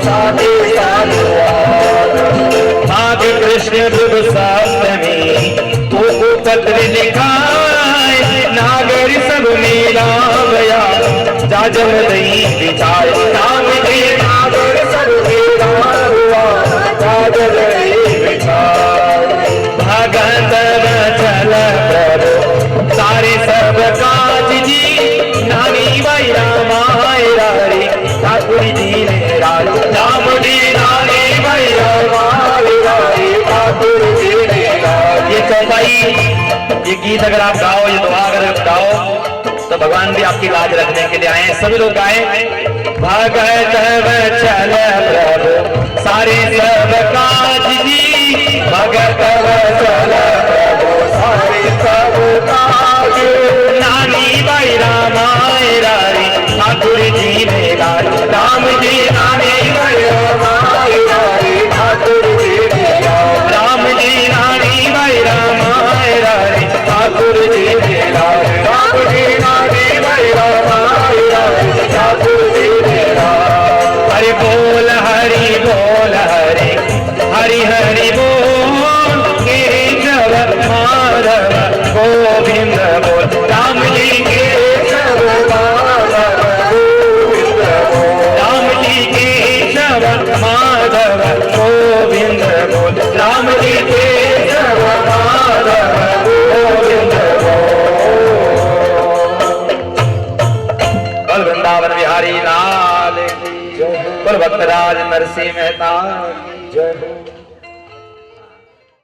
S2: साके सालिदान। माघ कृष्ण ध्रुव सप्तमी को पत्र लिखाए। नागर सब मेला गया जाजम दई बिछाए। राम जी नागर सब मेला हुआ जाजम दई बिछाए। भगत चल प्रभु सारे सब काज जी। नानी बाई रामायरी ठाकुर जी ने राज। राम जी नानी बाई रामायरी ठाकुर जी ने राज। ये चौपाई, ये गीत अगर आप गाओ, ये दुआ अगर आप गाओ तो भगवान भी आपकी लाज रखने के लिए आए। सभी लोग गाए। भगत चल प्रभु नानी भाई रामायरा रे ठाकुर जी ने लाल राम जी नानी भाई रामायरा रे ठाकुर जी ने लाल राम जी नानी भाई रामायरा रे ठाकुर जी ने लाल राम जी नानी भाई रामायरा रे ठाकुर जी ने लाल हरि बोल हरि बोल हरि हरि हरि बोल केशव माधव गोविंद बोल राम जी केशव माधव गोविंद बोल राम जी केशव माधव गोविंद बोल राम जी केशव माधव गोविंद बोल वृंदावन बिहारी लाल की बोल भक्तराज नरसिंह मेहता की जय हो।